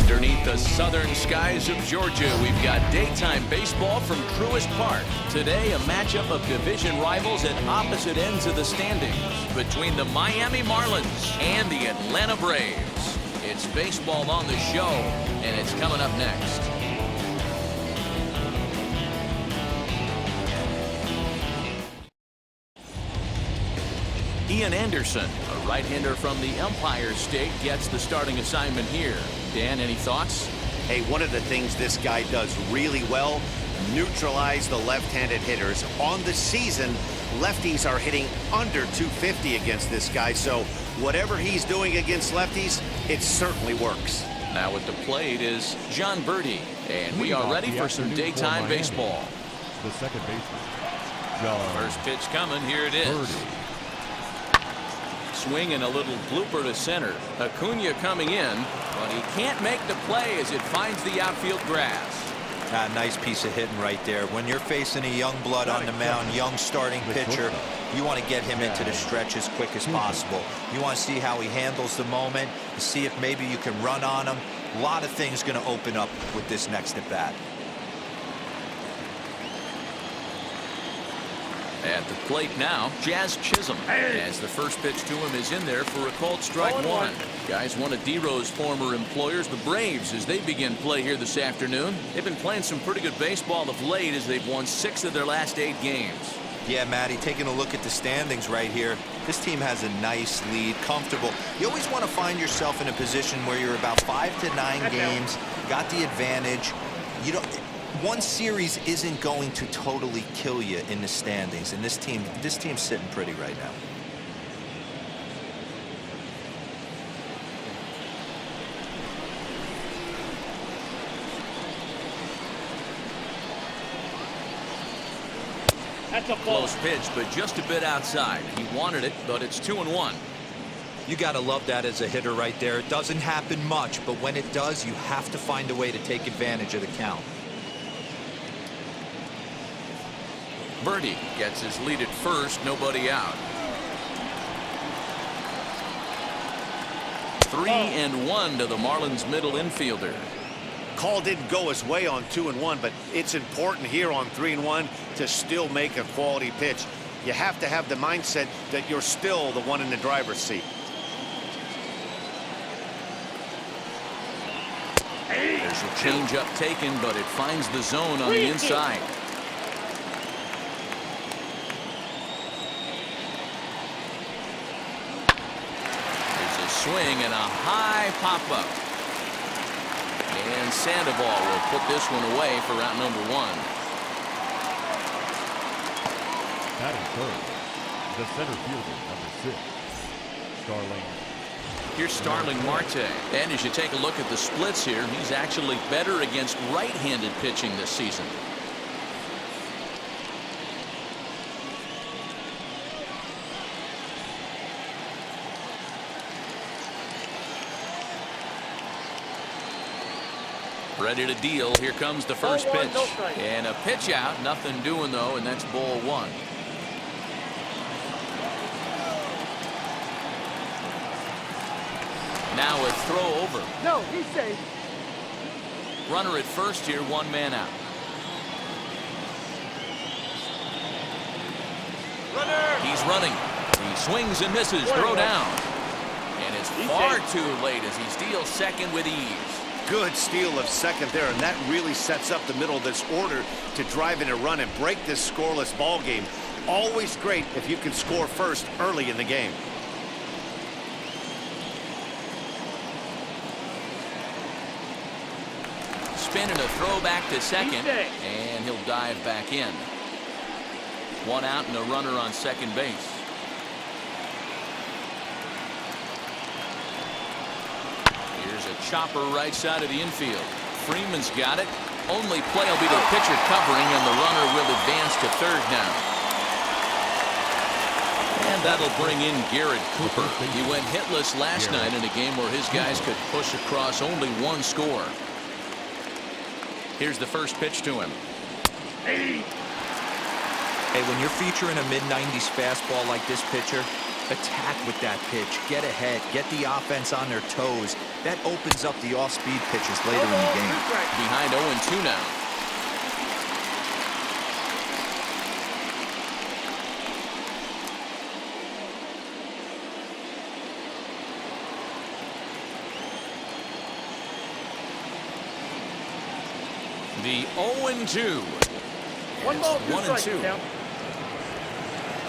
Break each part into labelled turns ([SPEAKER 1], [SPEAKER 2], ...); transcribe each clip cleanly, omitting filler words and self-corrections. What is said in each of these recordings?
[SPEAKER 1] Underneath the southern skies of Georgia, we've got daytime baseball from Truist Park. Today, a matchup of division rivals at opposite ends of the standings between the Miami Marlins and the Atlanta Braves. It's baseball on the show, and it's coming up next. Ian Anderson, a right-hander from the Empire State, gets the starting assignment here. Dan, any thoughts?
[SPEAKER 2] Hey, one of the things this guy does really well, neutralize the left-handed hitters. On the season, lefties are hitting under 250 against this guy, so whatever he's doing against lefties, it certainly works.
[SPEAKER 1] Now at the plate is John Birdie, and we are ready for some daytime baseball.
[SPEAKER 3] The second baseman, John.
[SPEAKER 1] First pitch coming, here it is.
[SPEAKER 3] Birdie.
[SPEAKER 1] Swing and a little blooper to center. Acuna coming in, but he can't make the play as it finds the outfield grass.
[SPEAKER 4] Nice piece of hitting right there. When you're facing a young blood on the mound, young starting pitcher, you want to get him into the stretch as quick as possible. You want to see how he handles the moment, see if maybe you can run on him. A lot of things going to open up with this next at bat.
[SPEAKER 1] At the plate now, Jazz Chisholm, as the first pitch to him is in there for a called strike one. Guys, one of D-Row's former employers, the Braves, as they begin play here this afternoon. They've been playing some pretty good baseball of late as they've won 6 of their last 8 games.
[SPEAKER 4] Yeah, Matty, taking a look at the standings right here, this team has a nice lead, comfortable. You always want to find yourself in a position where you're about 5 to 9 games, got the advantage. You don't. One series isn't going to totally kill you in the standings, and this team's sitting pretty right now.
[SPEAKER 1] That's a close pitch, but just a bit outside. He wanted it, but it's 2-1.
[SPEAKER 4] You got to love that as a hitter right there. It doesn't happen much, but when it does, you have to find a way to take advantage of the count.
[SPEAKER 1] Birdie gets his lead at first, nobody out. 3-1 to the Marlins middle infielder.
[SPEAKER 2] Call didn't go his way on 2-1, but it's important here on 3-1 to still make a quality pitch. You have to have the mindset that you're still the one in the driver's seat.
[SPEAKER 1] There's a changeup taken, but it finds the zone on the inside. Swing and a high pop-up. And Sandoval will put this one away for round number 1.
[SPEAKER 3] Batting third, the center fielder, number 6, Starling.
[SPEAKER 1] Here's Starling Marte. And as you take a look at the splits here, he's actually better against right-handed pitching this season. Ready to deal. Here comes the first pitch. And a pitch out. Nothing doing, though, and that's ball 1. Now a throw over.
[SPEAKER 5] No, he's safe.
[SPEAKER 1] Runner at first here, 1 man out. He's running. He swings and misses. Throw down. And it's far too late as he steals second with ease.
[SPEAKER 2] Good steal of second there, and that really sets up the middle of this order to drive in a run and break this scoreless ball game. Always great if you can score first early in the game.
[SPEAKER 1] Spin and a throw back to second, and he'll dive back in. 1 out and a runner on second base. Here's a chopper right side of the infield. Freeman's got it. Only play will be to the pitcher covering, and the runner will advance to third now. And that'll bring in Garrett Cooper. He went hitless last night in a game where his guys could push across only 1 score. Here's the first pitch to him.
[SPEAKER 4] Hey, when you're featuring a mid-90s fastball like this pitcher, attack with that pitch. Get ahead. Get the offense on their toes. That opens up the off-speed pitches later in the game.
[SPEAKER 1] Behind 0-2 now. The 0-2. 1-2.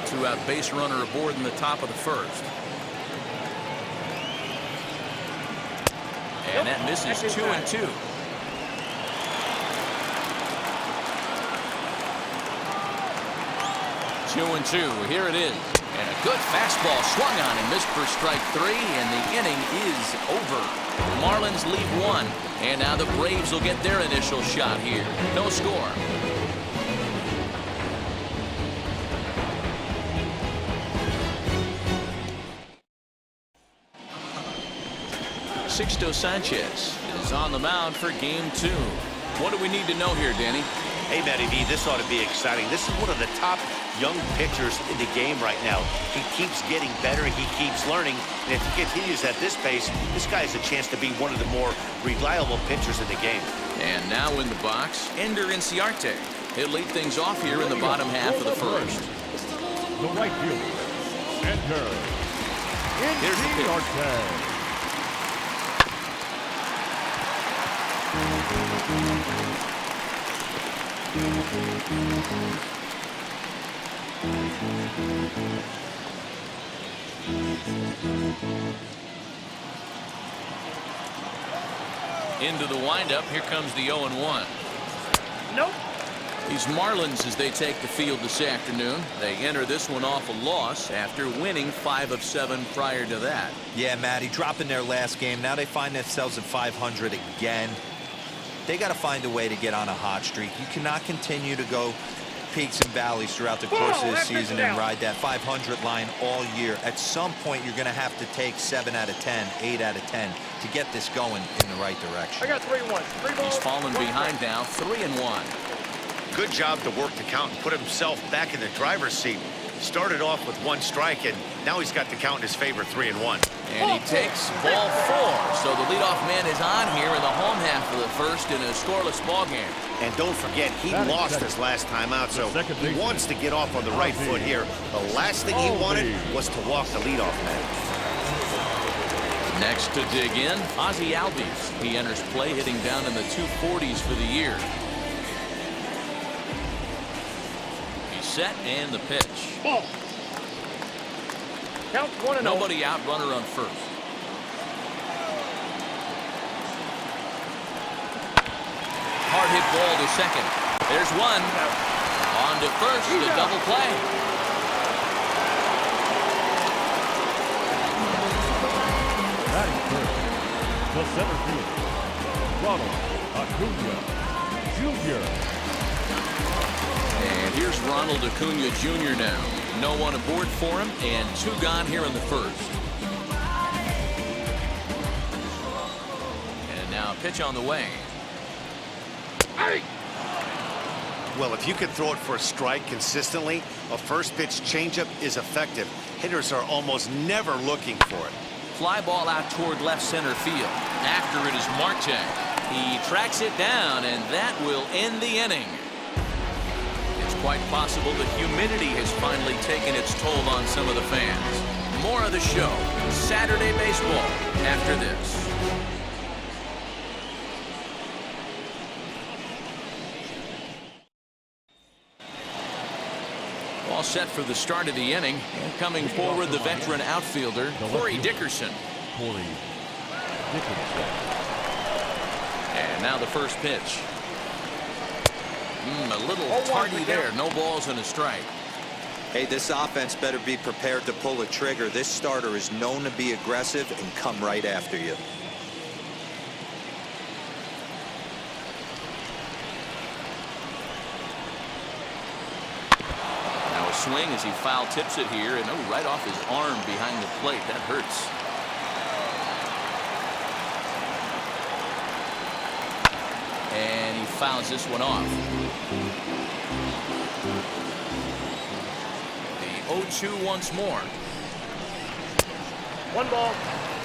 [SPEAKER 1] Two-out base runner aboard in the top of the first. And that misses 2-2. Here it is. And a good fastball swung on and missed for strike 3, and the inning is over. Marlins lead 1, and now the Braves will get their initial shot here. No score. Sixto Sanchez is on the mound for game 2. What do we need to know here, Danny?
[SPEAKER 2] Hey, Matty B, this ought to be exciting. This is one of the top young pitchers in the game right now. He keeps getting better. He keeps learning. And if he continues at this pace, this guy has a chance to be one of the more reliable pitchers in the game.
[SPEAKER 1] And now in the box, Ender Inciarte. He'll lead things off here in the bottom half of the first.
[SPEAKER 3] The right fielder, Ender Inciarte.
[SPEAKER 1] Into the windup. Here comes the 0-1.
[SPEAKER 5] Nope.
[SPEAKER 1] These Marlins as they take the field this afternoon. They enter this one off a loss after winning 5 of 7 prior to that.
[SPEAKER 4] Yeah, Matty, dropping their last game. Now they find themselves at 500 again. They got to find a way to get on a hot streak. You cannot continue to go peaks and valleys throughout the course of this season and ride that 500 line all year. At some point, you're going to have to take 7 out of 10, 8 out of 10 to get this going in the right direction.
[SPEAKER 5] I got 3-1.
[SPEAKER 1] He's fallen behind now, 3-1.
[SPEAKER 2] Good job to work the count and put himself back in the driver's seat. Started off with 1 strike, and now he's got the count in his favor, 3-1.
[SPEAKER 1] And he takes ball 4. So the leadoff man is on here in the home half of the first in a scoreless ball game.
[SPEAKER 2] And don't forget, he lost his last time out, so he wants to get off on the right foot here. The last thing he wanted was to walk the leadoff man.
[SPEAKER 1] Next to dig in, Ozzie Albies. He enters play hitting down in the 240s for the year. He's set and the pitch.
[SPEAKER 5] Ball. Count 1-0.
[SPEAKER 1] Nobody out, runner on first. Hard hit ball to second. There's one. On to first, the double play.
[SPEAKER 3] Batting first, the center fielder, Ronald Acuna Jr.
[SPEAKER 1] And here's Ronald Acuna Jr. now. No one aboard for him, and 2 gone here in the first. And now a pitch on the way.
[SPEAKER 2] Well, if you can throw it for a strike consistently, a first pitch changeup is effective. Hitters are almost never looking for it.
[SPEAKER 1] Fly ball out toward left center field. After it is Marte. He tracks it down, and that will end the inning. It's quite possible the humidity has finally taken its toll on some of the fans. More of the show, Saturday Baseball, after this. All set for the start of the inning. Coming forward, the veteran outfielder, Corey Dickerson. And now the first pitch. A little tardy there. No balls and a strike.
[SPEAKER 4] Hey, this offense better be prepared to pull a trigger. This starter is known to be aggressive and come right after you.
[SPEAKER 1] Swing as he foul tips it here, and right off his arm behind the plate. That hurts. And he fouls this one off. The 0-2 once more.
[SPEAKER 5] 1 ball.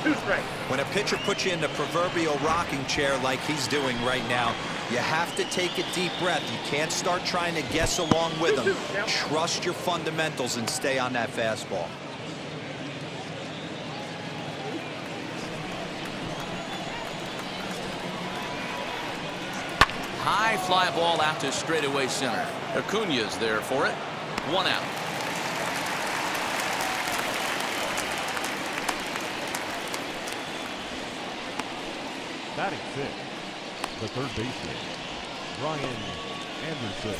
[SPEAKER 5] 2 strikes.
[SPEAKER 4] When a pitcher puts you in the proverbial rocking chair like he's doing right now, you have to take a deep breath. You can't start trying to guess along with him. Trust your fundamentals and stay on that fastball.
[SPEAKER 1] High fly ball out to straightaway center. Acuna's there for it. 1 out.
[SPEAKER 3] Batting 6th, the third baseman, Brian Anderson.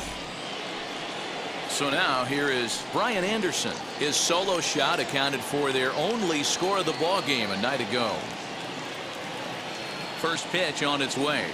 [SPEAKER 1] So now here is Brian Anderson. His solo shot accounted for their only score of the ball game a night ago. First pitch on its way.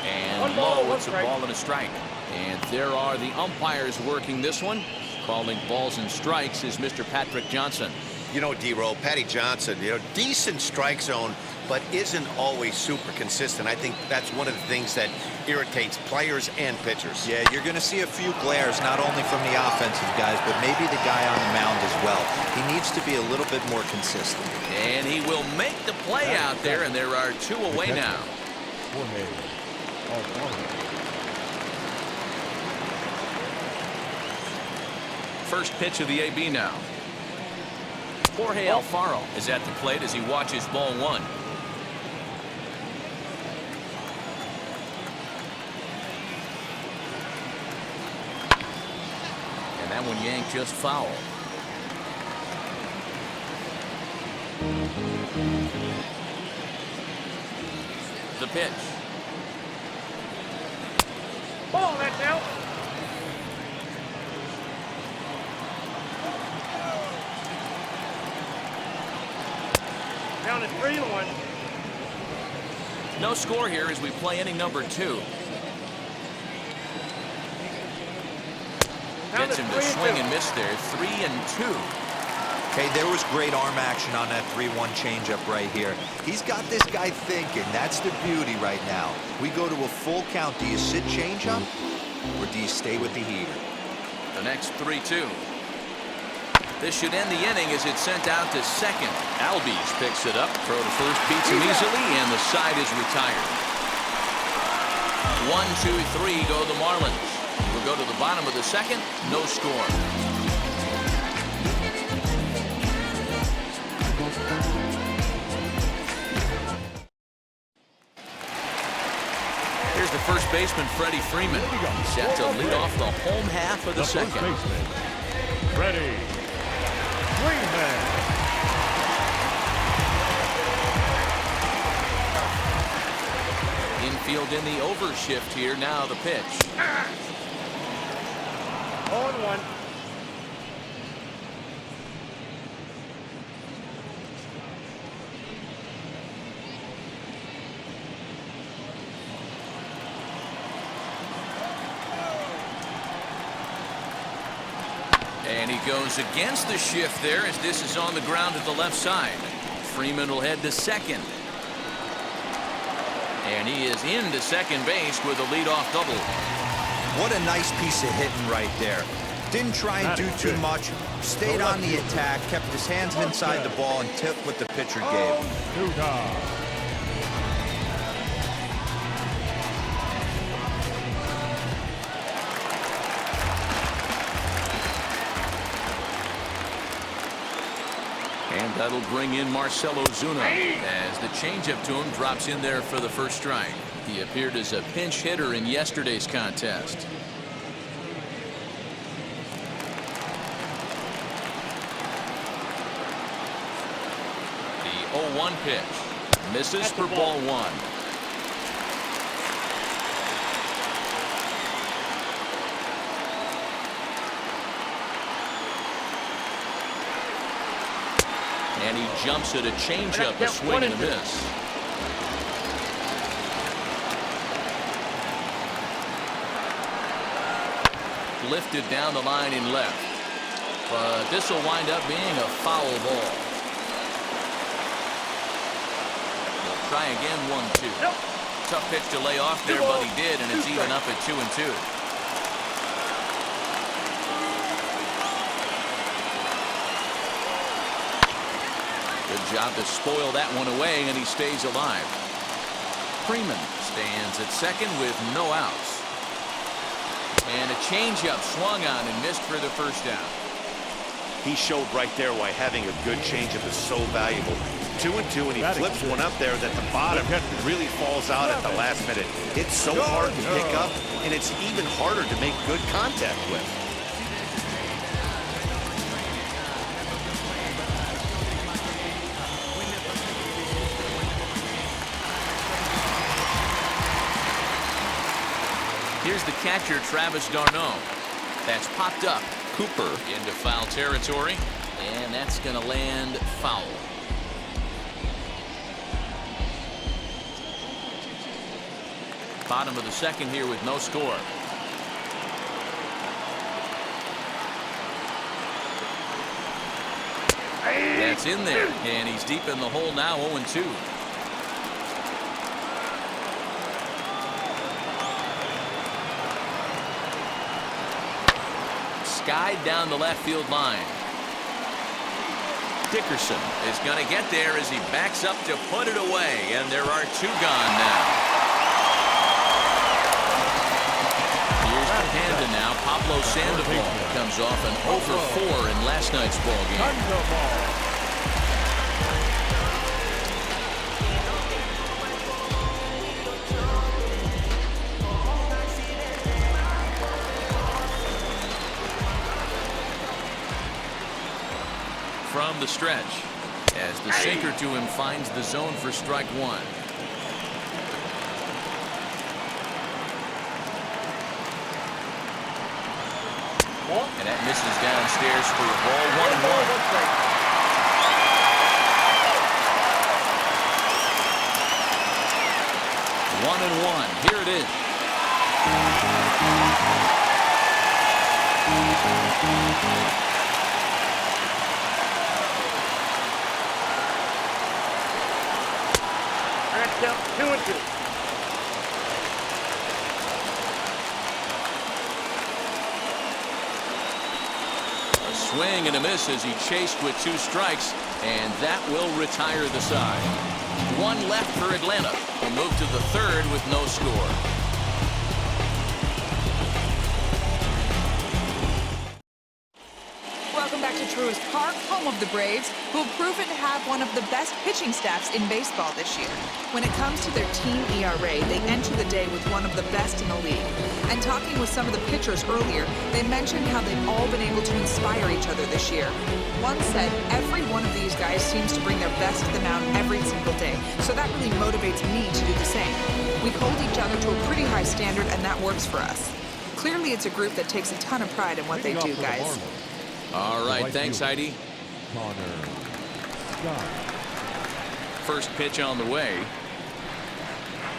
[SPEAKER 1] And low, it's a ball and a strike. And there are the umpires working this one. Calling balls and strikes is Mr. Patrick Johnson.
[SPEAKER 2] You know, D-Roll, Patty Johnson, decent strike zone, but isn't always super consistent. I think that's one of the things that irritates players and pitchers.
[SPEAKER 4] Yeah, you're going to see a few glares, not only from the offensive guys, but maybe the guy on the mound as well. He needs to be a little bit more consistent.
[SPEAKER 1] And he will make the play out there, and there are 2 away now. First pitch of the AB now. Jorge Alfaro is at the plate as he watches ball 1. And that one yanked just foul. The pitch.
[SPEAKER 5] Ball, that's out. Down to 3-1.
[SPEAKER 1] No score here as we play inning number 2. Gets him to swing and miss there. 3-2.
[SPEAKER 4] Okay, there was great arm action on that 3-1 changeup right here. He's got this guy thinking. That's the beauty right now. We go to a full count. Do you sit changeup or do you stay with the heater?
[SPEAKER 1] The next 3-2. This should end the inning as it's sent out to second. Albies picks it up. Throw to first beats him easily, and the side is retired. 1, 2, 3 go the Marlins. We'll go to the bottom of the second. No score. Here's the first baseman, Freddie Freeman. He's set to lead off the home half of the second.
[SPEAKER 3] First baseman, Freddie Freeman.
[SPEAKER 1] Infield in the overshift here. Now the pitch.
[SPEAKER 5] 0-1.
[SPEAKER 1] And he goes against the shift there as this is on the ground at the left side. Freeman will head to second. And he is into second base with a leadoff double.
[SPEAKER 4] What a nice piece of hitting right there. Didn't try and do too much. Stayed on the attack, kept his hands inside the ball, and took what the pitcher gave.
[SPEAKER 1] And that'll bring in Marcell Ozuna as the changeup to him drops in there for the first strike. He appeared as a pinch hitter in yesterday's contest. The 0-1 pitch misses for ball 1. And he jumps at a changeup, a swing and a miss. Lifted down the line in left. But this will wind up being a foul ball. We'll try again, 1-2. Tough pitch to lay off there, but he did, and it's even up at 2-2. Good job to spoil that one away, and he stays alive. Freeman stands at second with no outs. And a changeup swung on and missed for the first down.
[SPEAKER 2] He showed right there why having a good changeup is so valuable. 2-2, and he flips one up there that the bottom really falls out at the last minute. It's so hard to pick up, and it's even harder to make good contact with.
[SPEAKER 1] Here's the catcher, Travis d'Arnaud. That's popped up. Cooper into foul territory, and that's going to land foul. Bottom of the second here with no score. That's in there, and he's deep in the hole now, 0-2. Skied down the left field line. Dickerson is going to get there as he backs up to put it away, and there are two gone now. Here's the panda now. Pablo Sandoval comes off an 0-for-4 in last night's ball game. From the stretch, as the sinker to him finds the zone for strike one. And that misses downstairs for a ball, 1-1. 1-1. Here it is.
[SPEAKER 5] Down 2-2.
[SPEAKER 1] A swing and a miss as he chased with two strikes, and that will retire the side. One left for Atlanta. Will move to the third with no score.
[SPEAKER 6] Welcome back to Truist Park, home of the Braves, who have proven to have one of the best pitching staffs in baseball this year. When it comes to their team ERA, they enter the day with one of the best in the league. And talking with some of the pitchers earlier, they mentioned how they've all been able to inspire each other this year. One said, every one of these guys seems to bring their best to the mound every single day, so that really motivates me to do the same. We hold each other to a pretty high standard, and that works for us. Clearly, it's a group that takes a ton of pride in what they do, guys.
[SPEAKER 1] All right, thanks, Heidi. First pitch on the way.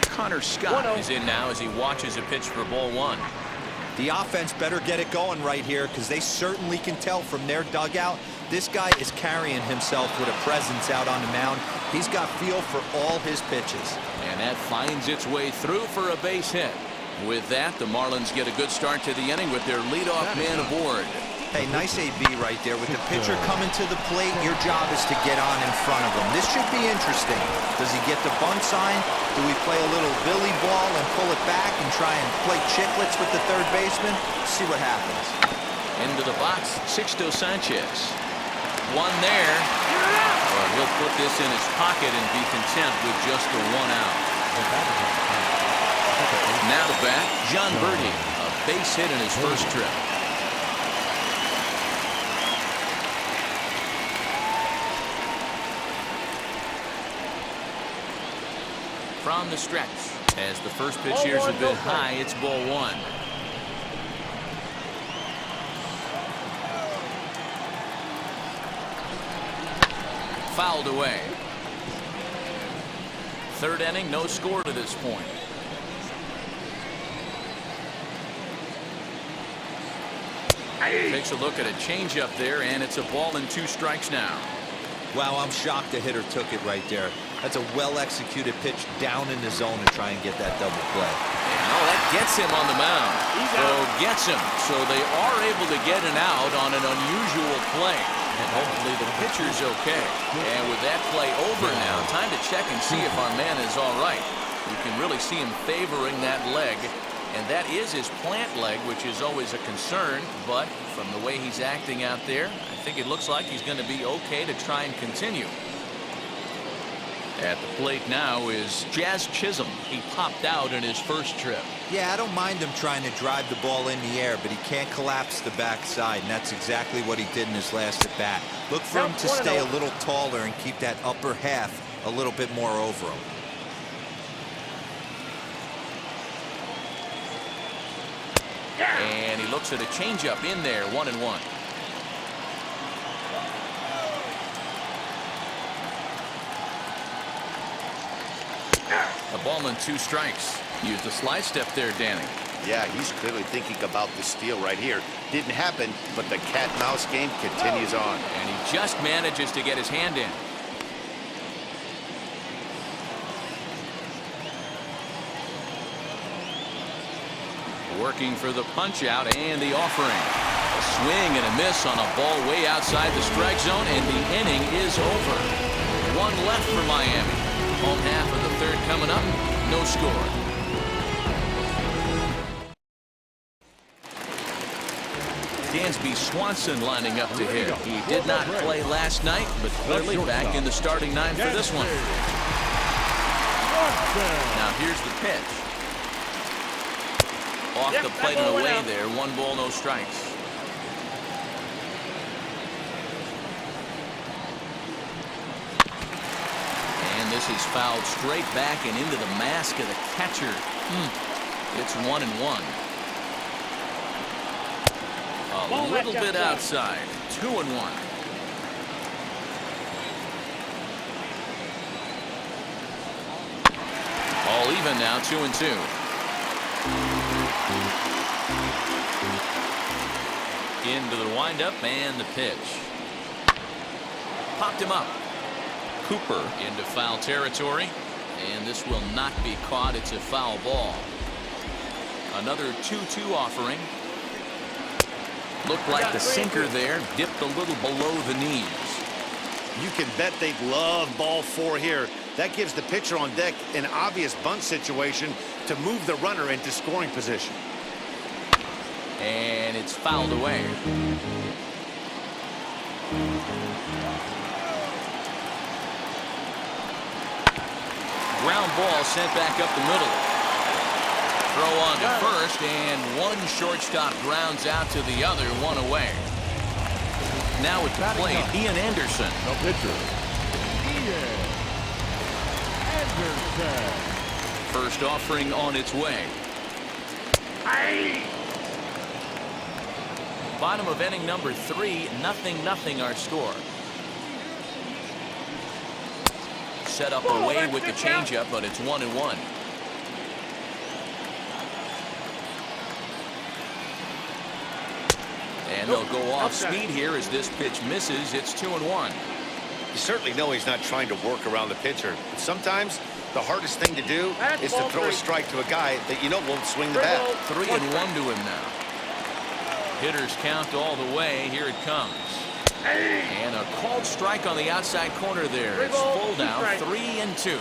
[SPEAKER 1] Connor Scott is in now as he watches a pitch for ball one.
[SPEAKER 4] The offense better get it going right here, because they certainly can tell from their dugout this guy is carrying himself with a presence out on the mound. He's got feel for all his pitches.
[SPEAKER 1] And that finds its way through for a base hit. With that, the Marlins get a good start to the inning with their leadoff man aboard.
[SPEAKER 4] Hey, nice AB right there. With the pitcher coming to the plate, your job is to get on in front of him. This should be interesting. Does he get the bunt sign? Do we play a little Billy ball and pull it back and try and play chicklets with the third baseman? See what happens.
[SPEAKER 1] Into the box, Sixto Sanchez. One there. Well, he'll put this in his pocket and be content with just the one out. Now to bat, John Birdie. A base hit in his first trip. From the stretch, as the first pitch here is a bit high, it's ball one. Fouled away. Third inning, no score to this point. Takes a look at a changeup there, and it's a ball and two strikes now.
[SPEAKER 4] Wow, I'm shocked the hitter took it right there. That's a well-executed pitch down in the zone to try and get that double play.
[SPEAKER 1] Oh, that gets him on the mound. So gets him. So they are able to get an out on an unusual play. And hopefully the pitcher's okay. And with that play over now, time to check and see if our man is all right. You can really see him favoring that leg. And that is his plant leg, which is always a concern. But from the way he's acting out there, I think it looks like he's going to be okay to try and continue. At the plate now is Jazz Chisholm. He popped out in his first trip.
[SPEAKER 4] Yeah, I don't mind him trying to drive the ball in the air, but he can't collapse the backside, and that's exactly what he did in his last at bat. Look for him to stay a little taller and keep that upper half a little bit more over him.
[SPEAKER 1] And he looks at a changeup in there, 1-1. A ball and 2 strikes. Use the slide step there, Danny.
[SPEAKER 2] Yeah, he's clearly thinking about the steal right here. Didn't happen, but the cat-mouse game continues on.
[SPEAKER 1] And he just manages to get his hand in. Working for the punch out and the offering. A swing and a miss on a ball way outside the strike zone, and the inning is over. 1 left for Miami. Home half of the third coming up. No score. Dansby Swanson lining up to hit. He did not play last night, but clearly back in the starting 9 for this one. Now here's the pitch. Off the plate and away there. 1 ball, no strikes. And this is fouled straight back and into the mask of the catcher. It's 1-1. A little bit outside. 2-1. All even now. 2-2. Into the windup and the pitch. Popped him up. Cooper into foul territory, and this will not be caught. It's a foul ball. Another 2-2 offering. Looked like the sinker there dipped a little below the knees.
[SPEAKER 2] You can bet they'd love ball 4 here. That gives the pitcher on deck an obvious bunt situation to move the runner into scoring position.
[SPEAKER 1] And it's fouled away. Ground ball sent back up the middle. Throw on to first, and one shortstop grounds out to the other, 1 away. Now at the plate, Ian Anderson.
[SPEAKER 3] The pitcher, Ian Anderson.
[SPEAKER 1] First offering on its way. Bottom of inning number 3, 0-0 our score. Set up away with the changeup, but it's 1-1. And they'll go off speed here as this pitch misses. It's 2-1.
[SPEAKER 2] You certainly know he's not trying to work around the pitcher. But sometimes the hardest thing to do is to throw a strike to a guy that you know won't swing the bat.
[SPEAKER 1] 3-1 to him now. Hitters count all the way. Here it comes. And a called strike on the outside corner there. It's full now, 3-2.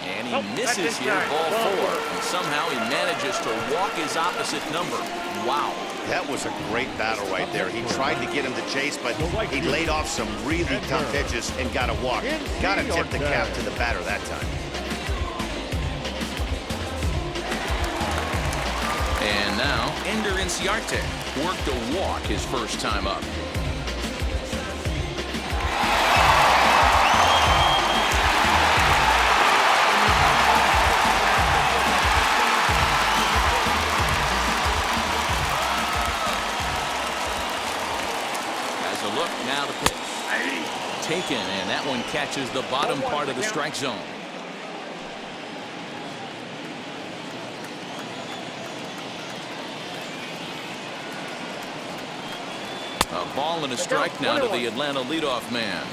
[SPEAKER 1] And he misses here, ball 4. And somehow he manages to walk his opposite number. Wow.
[SPEAKER 2] That was a great battle right there. He tried to get him to chase, but he laid off some really tough pitches and got a walk. Got to tip the cap to the batter that time.
[SPEAKER 1] And now, Ender Inciarte worked a walk his first time up. Has a look, now the pitch. Taken, and that one catches the bottom part of the strike zone. A ball and a strike now to the Atlanta leadoff man.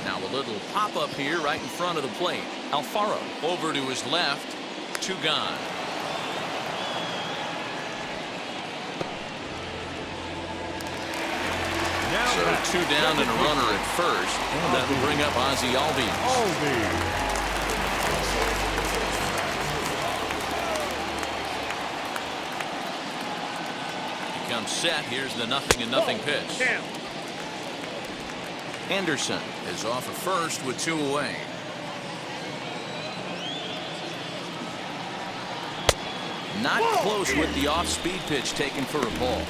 [SPEAKER 1] Now a little pop-up here right in front of the plate. Alfaro over to his left. 2 gone. So 2 down and a runner at first. And that will bring up Ozzie Albies. Comes set. Here's the 0-0 pitch. Anderson is off of first with 2 away. Not close with the off-speed pitch taken for a ball.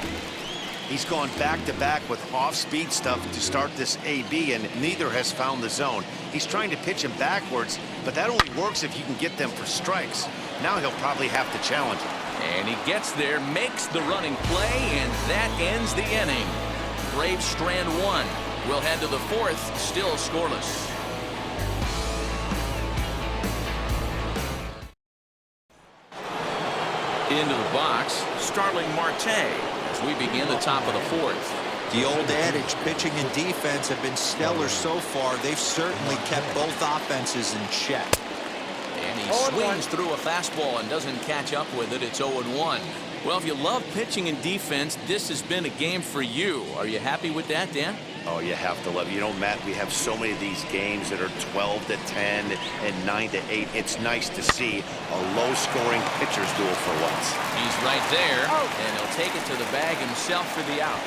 [SPEAKER 2] He's gone back-to-back with off-speed stuff to start this AB, and neither has found the zone. He's trying to pitch him backwards, but that only works if you can get them for strikes. Now he'll probably have to challenge him.
[SPEAKER 1] And he gets there, makes the running play, and that ends the inning. Braves strand 1. We'll head to the 4th, still scoreless. Into the box, Starling Marte as we begin the top of the 4th.
[SPEAKER 4] The old adage, pitching and defense have been stellar so far. They've certainly kept both offenses in check.
[SPEAKER 1] And he swings through a fastball and doesn't catch up with it. It's 0-1. Well, if you love pitching and defense, this has been a game for you. Are you happy with that, Dan?
[SPEAKER 2] Oh, you have to love it. You know, Matt, we have so many of these games that are 12-10 and 9-8. It's nice to see a low-scoring pitcher's duel for once.
[SPEAKER 1] He's right there, and he'll take it to the bag himself for the out.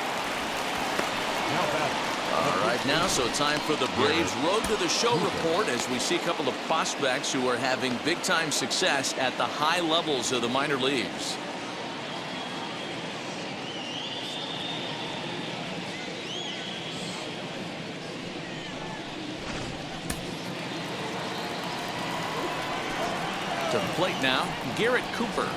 [SPEAKER 1] All right, now, so time for the Braves Road to the Show report as we see a couple of prospects who are having big-time success at the high levels of the minor leagues. To the plate now, Garrett Cooper.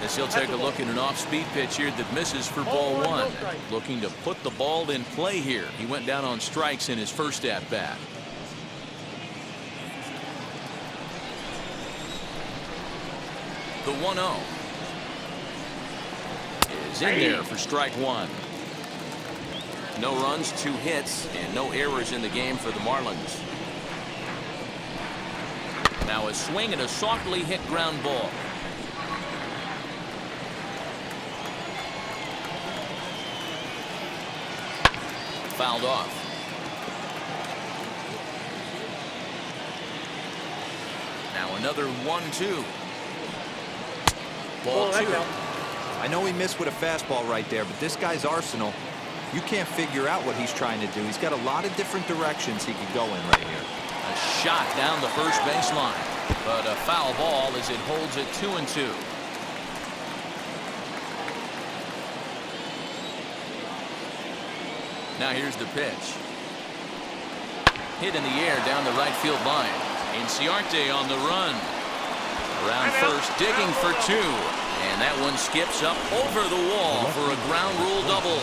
[SPEAKER 1] As he'll take a look at an off-speed pitch here that misses for ball 1. Looking to put the ball in play here. He went down on strikes in his first at-bat. The 1-0 is in there for strike 1. No runs, 2 hits, and no errors in the game for the Marlins. Now a swing and a softly hit ground ball. Fouled off. Now another 1-2. Ball 2.
[SPEAKER 4] I know he missed with a fastball right there, but this guy's arsenal, you can't figure out what he's trying to do. He's got a lot of different directions he could go in right here.
[SPEAKER 1] A shot down the first baseline, but a foul ball as it holds it 2-2. Now here's the pitch. Hit in the air down the right field line. Inciarte on the run. Around first, digging for 2. And that one skips up over the wall for a ground rule double.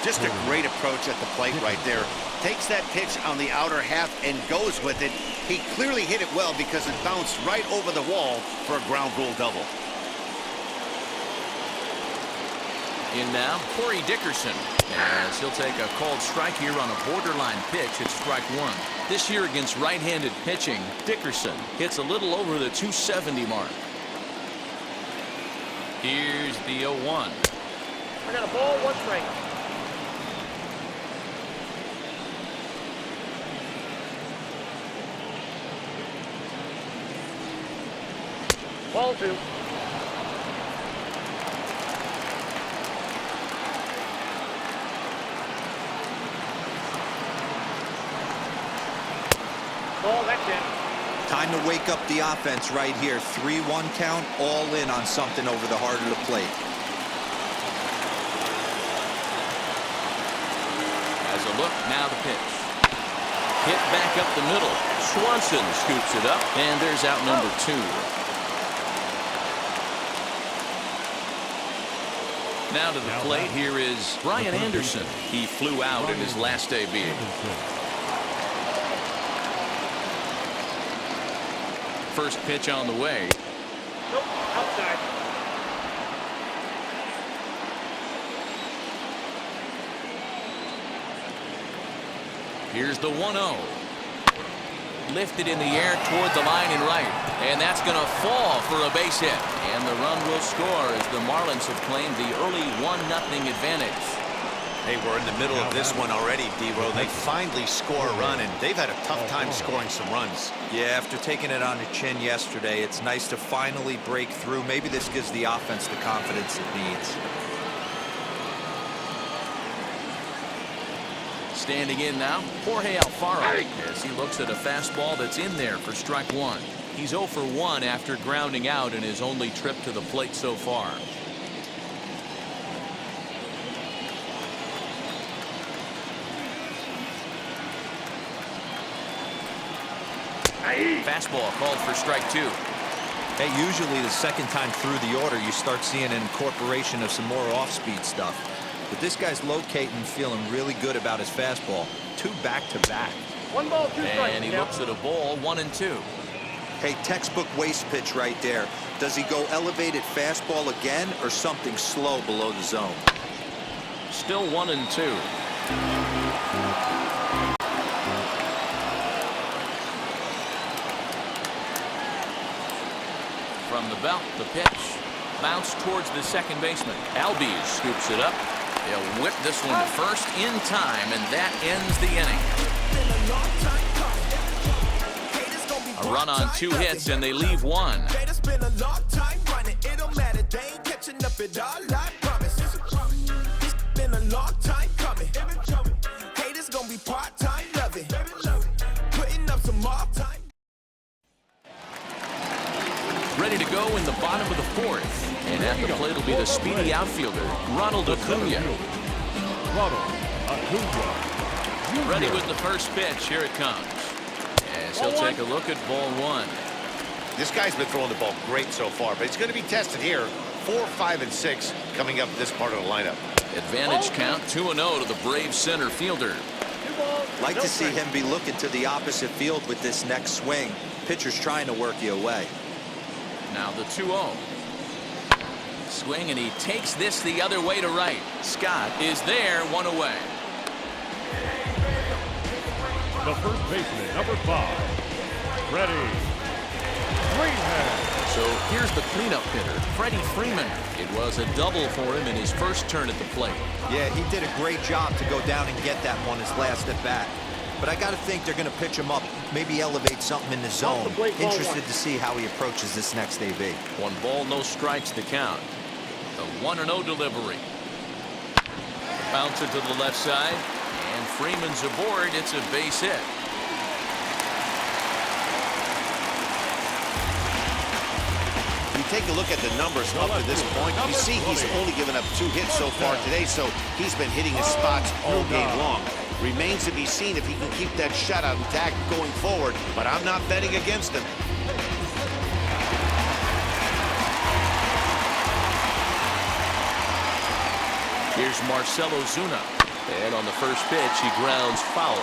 [SPEAKER 2] Just a great approach at the plate right there. Takes that pitch on the outer half and goes with it. He clearly hit it well because it bounced right over the wall for a ground rule double.
[SPEAKER 1] In now, Corey Dickerson, as he'll take a called strike here on a borderline pitch at strike 1. This year against right-handed pitching, Dickerson hits a little over the 270 mark. Here's the 0-1.
[SPEAKER 5] I got a ball, 1 strike. Ball 2. Ball, that's it.
[SPEAKER 4] Time to wake up the offense right here. 3-1 count, all in on something over the heart of the plate.
[SPEAKER 1] As a look, now the pitch. Hit back up the middle. Swanson scoops it up, and there's out number 2. Now to the plate, here is Brian Anderson. He flew out in his last AB. First pitch on the way.
[SPEAKER 5] Nope, outside.
[SPEAKER 1] Here's the 1-0. Lifted in the air toward the line and right. And that's going to fall for a base hit. And the run will score as the Marlins have claimed the early 1-0 advantage.
[SPEAKER 2] Hey, we're in the middle of this one already, D-Row. They finally score a run, and they've had a tough time scoring some runs.
[SPEAKER 4] Yeah, after taking it on the chin yesterday, it's nice to finally break through. Maybe this gives the offense the confidence it needs.
[SPEAKER 1] Standing in now, Jorge Alfaro, as he looks at a fastball that's in there for strike one. He's 0 for 1 after grounding out in his only trip to the plate so far. Fastball called for strike 2.
[SPEAKER 4] Hey, usually the second time through the order, you start seeing an incorporation of some more off-speed stuff. But this guy's locating and feeling really good about his fastball. 2 back-to-back.
[SPEAKER 5] 1 ball, 2 strikes.
[SPEAKER 1] And he looks at a ball, 1-2.
[SPEAKER 4] Hey, textbook waste pitch right there. Does he go elevated fastball again or something slow below the zone?
[SPEAKER 1] Still 1-2. From the belt, the pitch. Bounce towards the second baseman. Albies scoops it up. They'll whip this one to first in time, and that ends the inning. A run on 2 hits, and they leave 1. Ready to go in the bottom of the 4th. And at the plate will be the speedy outfielder, Ronald Acuna. Ready with the first pitch. Here it comes. As he'll take a look at ball 1.
[SPEAKER 2] This guy's been throwing the ball great so far, but he's going to be tested here. 4, 5, and 6 coming up this part of the lineup.
[SPEAKER 1] Advantage count 2-0 to the Braves center fielder.
[SPEAKER 5] 2 balls,
[SPEAKER 4] Like
[SPEAKER 5] no
[SPEAKER 4] to see
[SPEAKER 5] strikes.
[SPEAKER 4] him be looking to the opposite field with this next swing. Pitcher's trying to work you away.
[SPEAKER 1] Now the 2-0. Swing, and he takes this the other way to right. Scott is there, 1 away.
[SPEAKER 3] The first baseman, number 5, Freddie Freeman.
[SPEAKER 1] So here's the cleanup hitter, Freddie Freeman. It was a double for him in his first turn at the plate.
[SPEAKER 4] Yeah, he did a great job to go down and get that one his last at bat. But I got to think they're going to pitch him up, maybe elevate something in the zone.
[SPEAKER 5] the plate, ball
[SPEAKER 4] Interested
[SPEAKER 5] 1.
[SPEAKER 4] to see how he approaches this next AB.
[SPEAKER 1] 1 ball, no strikes to count. The 1-0 delivery. Bouncer to the left side, and Freeman's aboard. It's a base hit.
[SPEAKER 2] You take a look at the numbers up to this point. You see he's only given up 2 hits so far today, so he's been hitting his spots all game long. Remains to be seen if he can keep that shutout intact going forward, but I'm not betting against him.
[SPEAKER 1] Here's Marcell Ozuna. And on the first pitch, he grounds foul.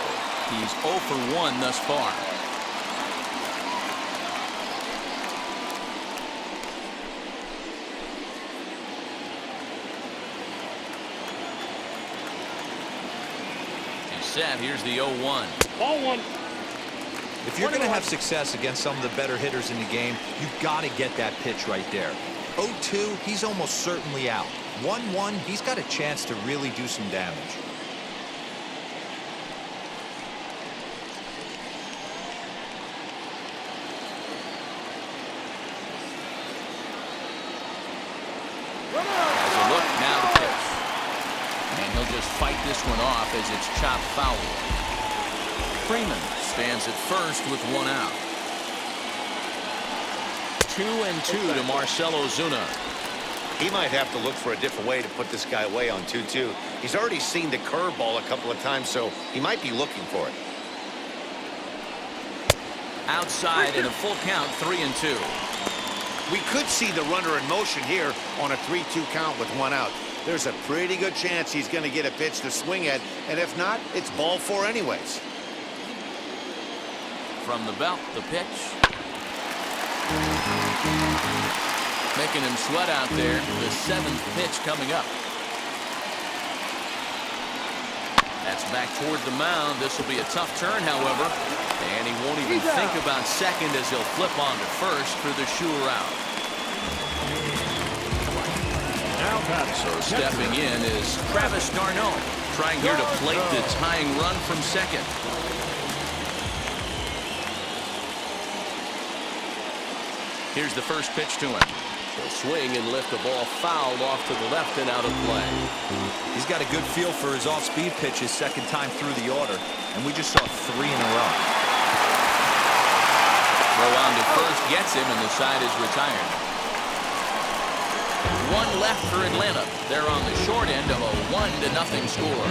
[SPEAKER 1] He's 0 for 1 thus far. He's set. Here's the 0-1.
[SPEAKER 5] Ball 1.
[SPEAKER 4] If you're going to have success against some of the better hitters in the game, you've got to get that pitch right there. 0-2, he's almost certainly out. 1-1, he's got a chance to really do some damage.
[SPEAKER 1] As a look, now the pitch. And he'll just fight this one off as it's chopped foul. Freeman stands at first with 1 out. 2-2 to Marcell Ozuna.
[SPEAKER 2] He might have to look for a different way to put this guy away on 2-2. He's already seen the curveball a couple of times, so he might be looking for it.
[SPEAKER 1] Outside in a full count, 3-2.
[SPEAKER 2] We could see the runner in motion here on a 3-2 count with 1 out. There's a pretty good chance he's going to get a pitch to swing at, and if not, it's ball 4 anyways.
[SPEAKER 1] From the belt, the pitch. Making him sweat out there. The 7th pitch coming up. That's back toward the mound. This will be a tough turn, however. And he won't even think about second as he'll flip on to first for the sure out. So stepping in is Travis d'Arnaud, trying here to plate the tying run from second. Here's the first pitch to him. He'll swing and lift the ball foul off to the left and out of play.
[SPEAKER 4] He's got a good feel for his off-speed pitches second time through the order, and we just saw 3 in a row.
[SPEAKER 1] Throw on to first gets him, and the side is retired. 1 left for Atlanta. They're on the short end of a 1-0 score.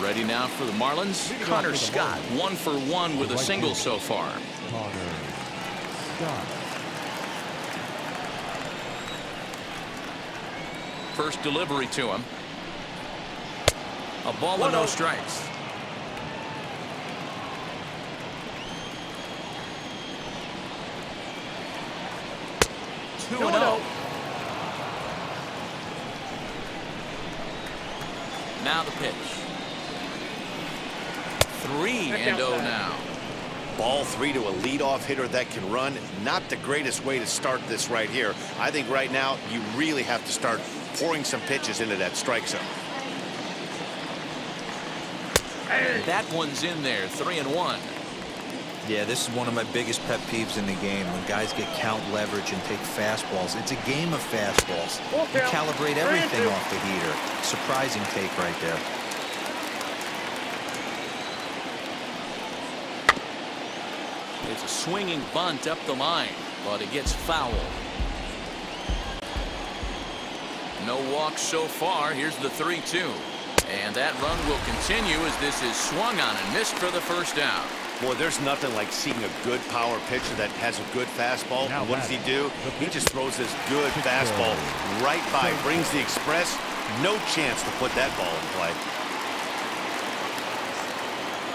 [SPEAKER 1] Ready now for the Marlins. Connor Scott, 1 for 1 with a single so far. First delivery to him. A ball with no strikes. Two and 0. Now the pitch. 3-0 now.
[SPEAKER 2] Ball 3 to a leadoff hitter that can run. Not the greatest way to start this right here. I think right now you really have to start pouring some pitches into that strike zone.
[SPEAKER 1] That one's in there. 3-1.
[SPEAKER 4] Yeah, this is one of my biggest pet peeves in the game, when guys get count leverage and take fastballs. It's a game of fastballs. You calibrate everything off the heater. Surprising take right there.
[SPEAKER 1] It's a swinging bunt up the line, but it gets foul. No walks so far. Here's the 3-2. And that run will continue as this is swung on and missed for the first down.
[SPEAKER 2] Boy, there's nothing like seeing a good power pitcher that has a good fastball. And what does he do? He just throws this good fastball right by, brings the express. No chance to put that ball in play.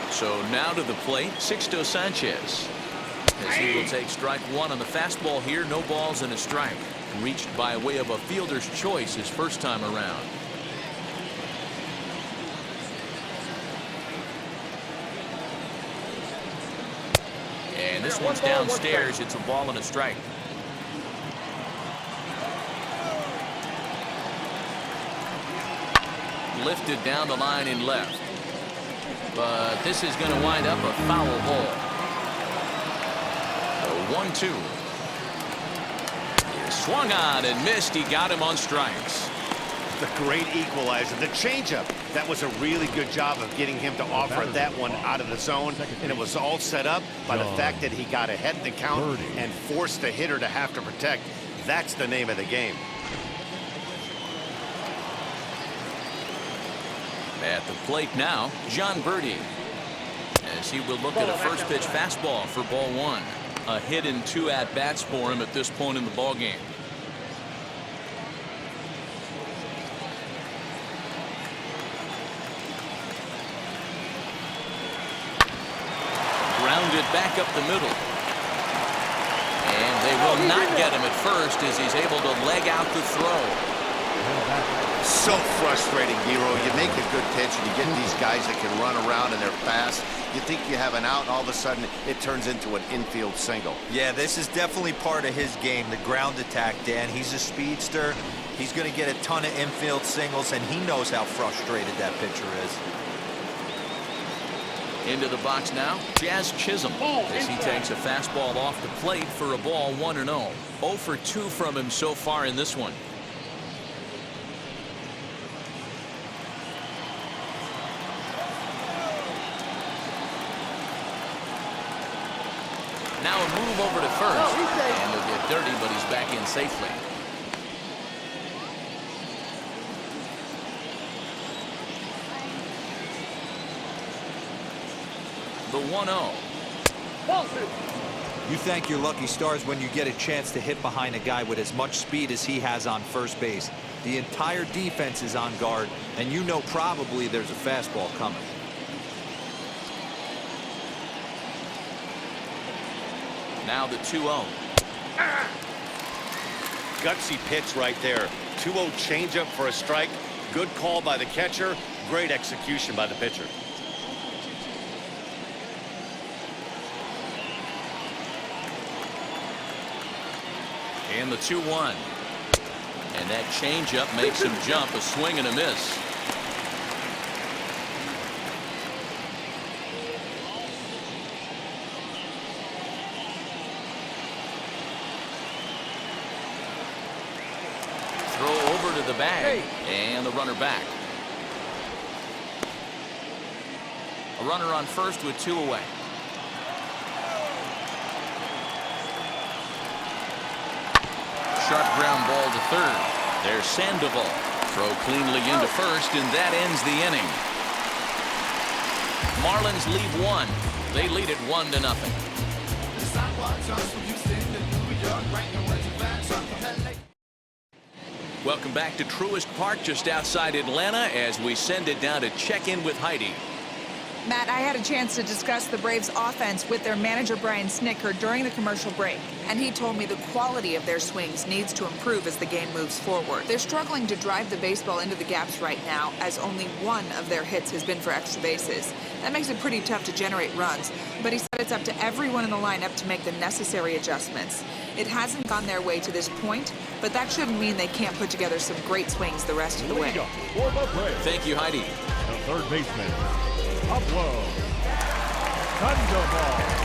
[SPEAKER 1] So now to the plate, Sixto Sanchez. As he will take strike 1 on the fastball here. No balls and a strike. Reached by way of a fielder's choice his first time around. And this one's downstairs. It's a ball and a strike. Lifted down the line in left. But this is going to wind up a foul ball. 1-2. Swung on and missed. He got him on strikes.
[SPEAKER 2] The great equalizer, the changeup. That was a really good job of getting him to offer that one out of the zone. And it was all set up by the fact that he got ahead in the count and forced the hitter to have to protect. That's the name of the game.
[SPEAKER 1] At the plate now, John Birdie. As he will look at a first pitch fastball for ball 1. A hit and 2 at-bats for him at this point in the ballgame. Grounded back up the middle. And they will not get him at first as he's able to leg out the throw.
[SPEAKER 2] So frustrating, Hero. You make a good pitch and you get these guys that can run around and they're fast. You think you have an out, and all of a sudden it turns into an infield single.
[SPEAKER 4] Yeah, this is definitely part of his game, the ground attack, Dan. He's a speedster. He's going to get a ton of infield singles, and he knows how frustrated that pitcher is.
[SPEAKER 1] Into the box now, Jazz Chisholm, as he takes a fastball off the plate for a ball 1-0. 0 for 2 from him so far in this one. Now a move over to first, and he'll get dirty, but he's back in safely. The 1-0.
[SPEAKER 4] You thank your lucky stars when you get a chance to hit behind a guy with as much speed as he has on first base. The entire defense is on guard, and you know probably there's a fastball coming.
[SPEAKER 1] Now the 2-0.
[SPEAKER 2] Gutsy pitch right there. 2-0 changeup for a strike. Good call by the catcher. Great execution by the pitcher.
[SPEAKER 1] And the 2-1. And that changeup makes him jump. A swing and a miss. Throw over to the bag. And the runner back. A runner on first with 2 away. Sharp ground ball to third. There's Sandoval. Throw cleanly into first, and that ends the inning. Marlins lead 1. They lead it 1-0. Welcome back to Truist Park, just outside Atlanta, as we send it down to check in with Heidi.
[SPEAKER 6] Matt, I had a chance to discuss the Braves' offense with their manager, Brian Snitker, during the commercial break. And he told me the quality of their swings needs to improve as the game moves forward. They're struggling to drive the baseball into the gaps right now, as only one of their hits has been for extra bases. That makes it pretty tough to generate runs. But he said it's up to everyone in the lineup to make the necessary adjustments. It hasn't gone their way to this point, but that shouldn't mean they can't put together some great swings the rest of the way.
[SPEAKER 1] Thank you, Heidi.
[SPEAKER 3] The third baseman, Pablo Sandoval.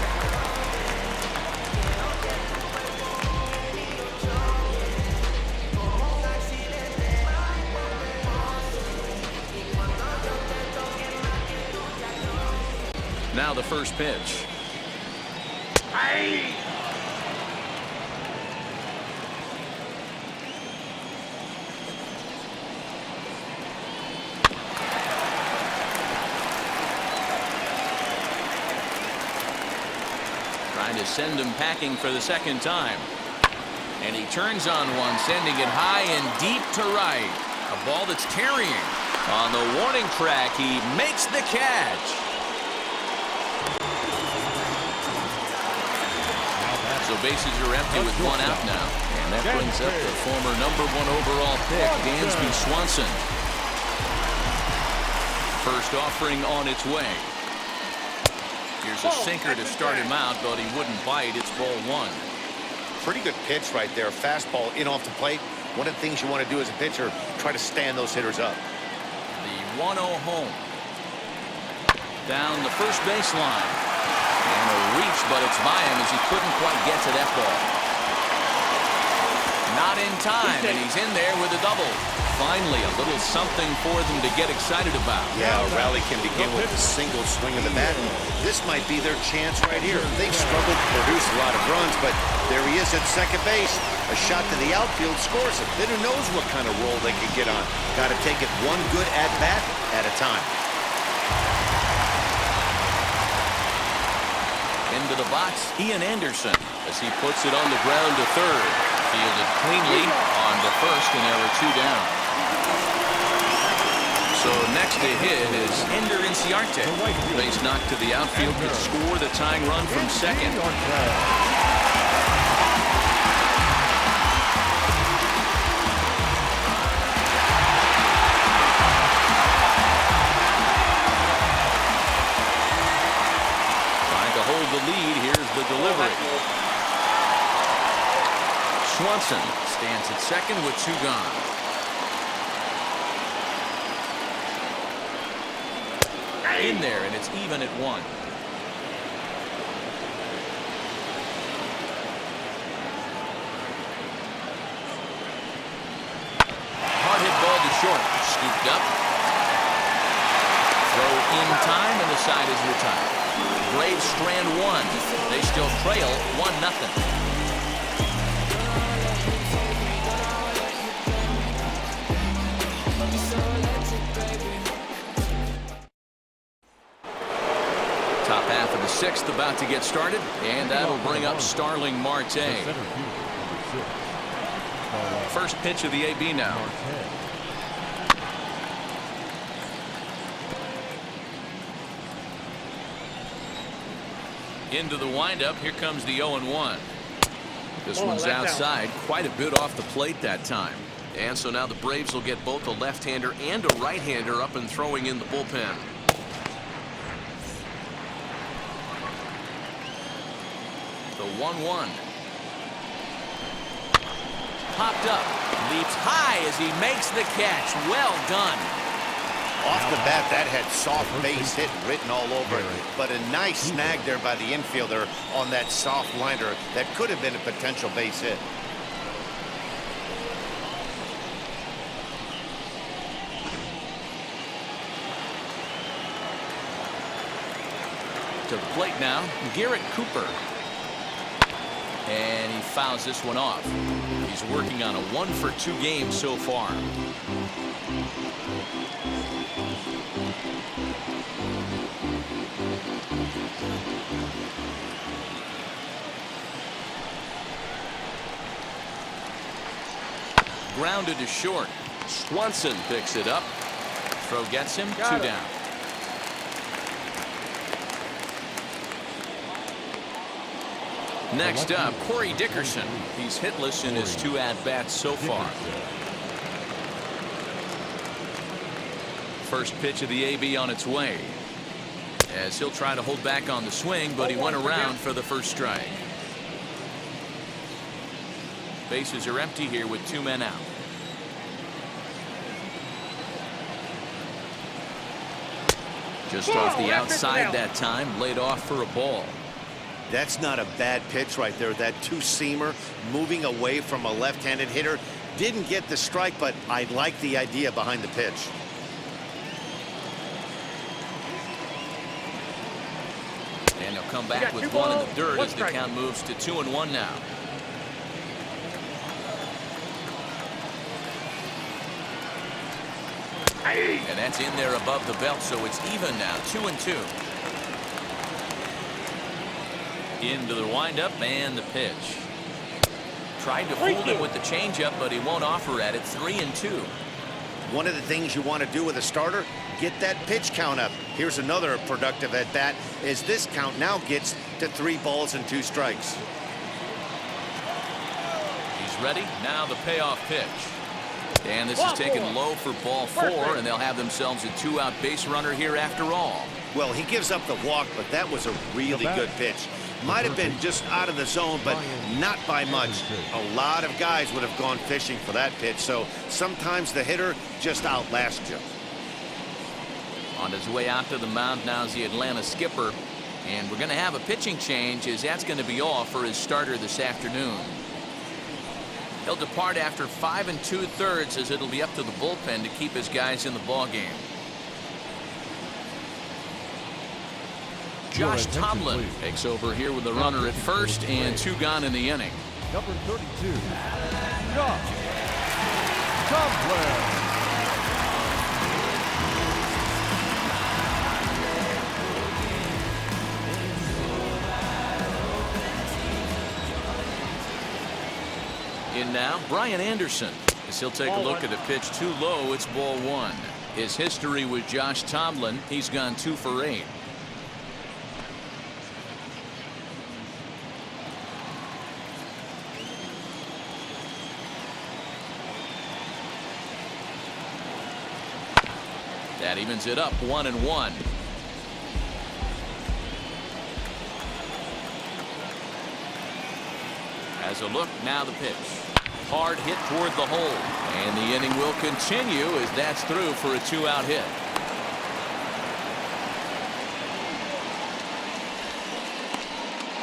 [SPEAKER 1] Now the first pitch. Trying to send him packing for the second time. And he turns on one, sending it high and deep to right. A ball that's carrying. On the warning track, he makes the catch. So bases are empty with 1 out now. And that brings up the former #1 overall pick, Dansby Swanson. First offering on its way. Here's a sinker to start him out, but he wouldn't bite. It's ball 1.
[SPEAKER 2] Pretty good pitch right there. Fastball in off the plate. One of the things you want to do as a pitcher, try to stand those hitters up.
[SPEAKER 1] The 1-0 home. Down the first baseline. And a reach, but it's by him as he couldn't quite get to that ball. Not in time, and he's in there with a double. Finally, a little something for them to get excited about.
[SPEAKER 2] Yeah, a rally can begin with a single swing of the bat. This might be their chance right here. They've struggled to produce a lot of runs, but there he is at second base. A shot to the outfield scores him. Then who knows what kind of roll they could get on. Got to take it one good at-bat at a time.
[SPEAKER 1] Into the box, Ian Anderson, as he puts it on the ground to third. Fielded cleanly on to first, and there are 2 down. So next to hit is Ender Inciarte. Base knock to the outfield could score the tying run from second. Hold the lead. Here's the delivery. Swanson stands at second with 2 gone. In there, and it's even at 1. Hard hit ball to short. Scooped up. Throw in time, and the side is retired. Braves strand 1. They still trail 1-0. Top half of the 6th about about to get started, and that'll bring up Starling Marte. First pitch of the AB now. Into the windup. Here comes the 0-1. This one's outside, quite a bit off the plate that time. And so now the Braves will get both a left-hander and a right-hander up and throwing in the bullpen. The 1-1. Popped up. Leaps high as he makes the catch. Well done.
[SPEAKER 2] Off the bat, that had soft base hit written all over it. But a nice snag there by the infielder on that soft liner that could have been a potential base hit.
[SPEAKER 1] To the plate now, Garrett Cooper. And he fouls this one off. He's working on a 1-for-2 game so far. Grounded to short. Swanson picks it up. Throw gets him. 2 down. Next up, Corey Dickerson. He's hitless in his 2 at-bats so far. First pitch of the AB on its way. As he'll try to hold back on the swing, but he went around for the first strike. Bases are empty here with 2 men out. Just off the outside that time, laid off for a ball.
[SPEAKER 2] That's not a bad pitch right there. That 2-seamer moving away from a left-handed hitter. Didn't get the strike, but I like the idea behind the pitch.
[SPEAKER 1] And he'll come back with 1 in the dirt as the count moves to 2-1 now. And that's in there above the belt, so it's even now, 2-2. Into the windup and the pitch. Tried to fool him with the changeup, but he won't offer at it. 3-2.
[SPEAKER 2] One of the things you want to do with a starter, get that pitch count up. Here's another productive at bat as this count now gets to 3 balls and 2 strikes.
[SPEAKER 1] He's ready. Now the payoff pitch. And this is taken low for ball 4, and they'll have themselves a 2-out base runner here after all.
[SPEAKER 2] Well, he gives up the walk, but that was a really good pitch. Might have been just out of the zone, but not by much. A lot of guys would have gone fishing for that pitch, so sometimes the hitter just outlasts you.
[SPEAKER 1] On his way out to the mound now is the Atlanta skipper, and we're going to have a pitching change as that's going to be all for his starter this afternoon. He'll depart after 5 2/3 as it'll be up to the bullpen to keep his guys in the ball game. Josh Tomlin takes over here with the runner at first and 2 gone in the inning.
[SPEAKER 3] Number 32, Josh Tomlin.
[SPEAKER 1] In now, Brian Anderson, as he'll take a look at a pitch too low. It's ball 1. His history with Josh Tomlin, he's gone 2 for 8. That evens it up 1-1. As a look, now the pitch. Hard hit toward the hole. And the inning will continue as that's through for a 2-out hit.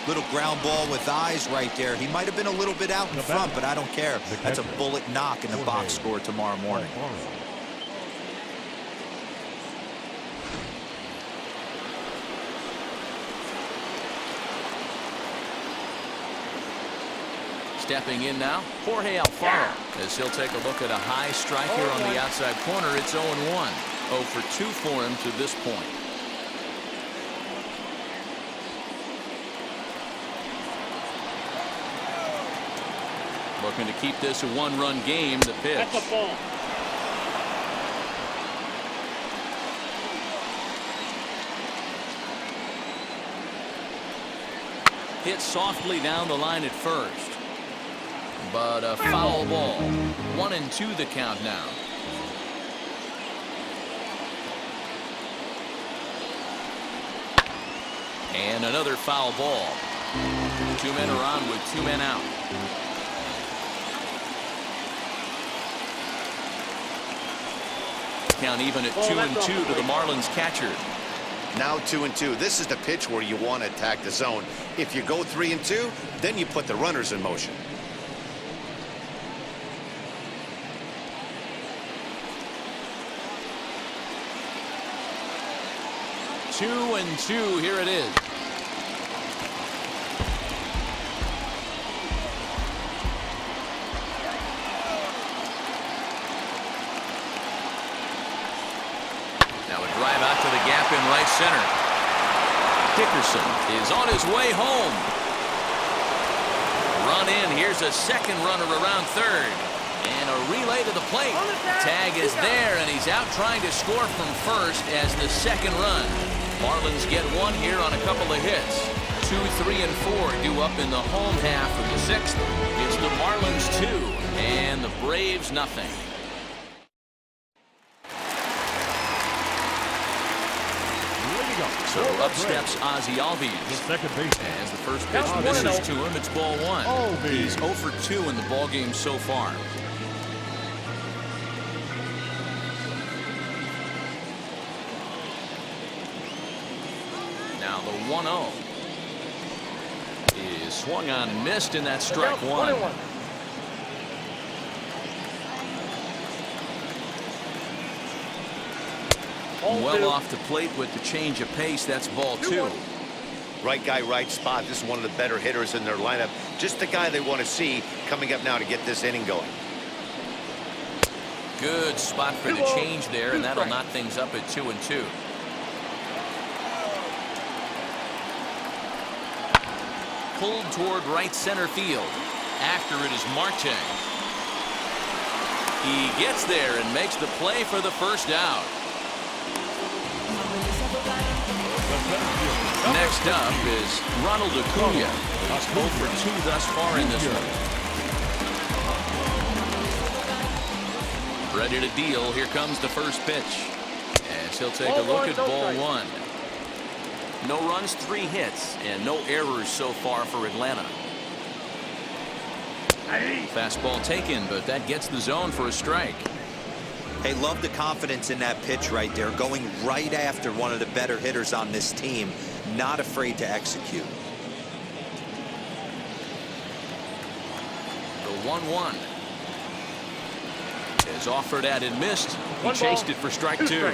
[SPEAKER 4] Little ground ball with eyes right there. He might have been a little bit out in front, but I don't care. That's a bullet knock in the box score tomorrow morning.
[SPEAKER 1] Stepping in now, Jorge Alfaro, as he'll take a look at a high strike here on the outside corner. It's 0-1. 0 for 2 for him to this point. Looking to keep this a one-run game. The pitch.
[SPEAKER 5] That's a ball.
[SPEAKER 1] Hit softly down the line at first. But a foul ball. 1-2 the count now. And another foul ball. 2 men are on with 2 men out. Count even at 2-2 to the Marlins catcher.
[SPEAKER 2] Now 2-2. This is the pitch where you want to attack the zone. If you go 3-2, then you put the runners in motion.
[SPEAKER 1] 2-2. Here it is. Now a drive out to the gap in right center. Dickerson is on his way home. Run in. Here's a second runner around third. And a relay to the plate. Tag is there, and he's out trying to score from first as the second run. Marlins get one here on a couple of hits. 2, 3, and 4 due up in the home half of the sixth. It's the Marlins 2 and the Braves nothing. So up steps Ozzie Albies.
[SPEAKER 3] The second base.
[SPEAKER 1] As the first pitch misses to him, it's ball 1. He's 0 for 2 in the ball game so far. Now the 1-0 is swung on and missed, and that's strike 1. Well off the plate with the change of pace. That's ball 2.
[SPEAKER 2] Right guy, right spot. This is one of the better hitters in their lineup. Just the guy they want to see coming up now to get this inning going.
[SPEAKER 1] Good spot for the change there, and that'll knock things up at 2-2. Pulled toward right center field. After it is Marte. He gets there and makes the play for the first out. Next up is Ronald Acuna. He's 0 for 2 thus far in this one. Ready to deal. Here comes the first pitch. As he'll take a look at ball 1. No runs, 3 hits, and no errors so far for Atlanta. Fastball taken, but that gets the zone for a strike.
[SPEAKER 4] Hey, love the confidence in that pitch right there. Going right after one of the better hitters on this team. Not afraid to execute.
[SPEAKER 1] The 1-1 is offered at and missed. He chased it for strike 2.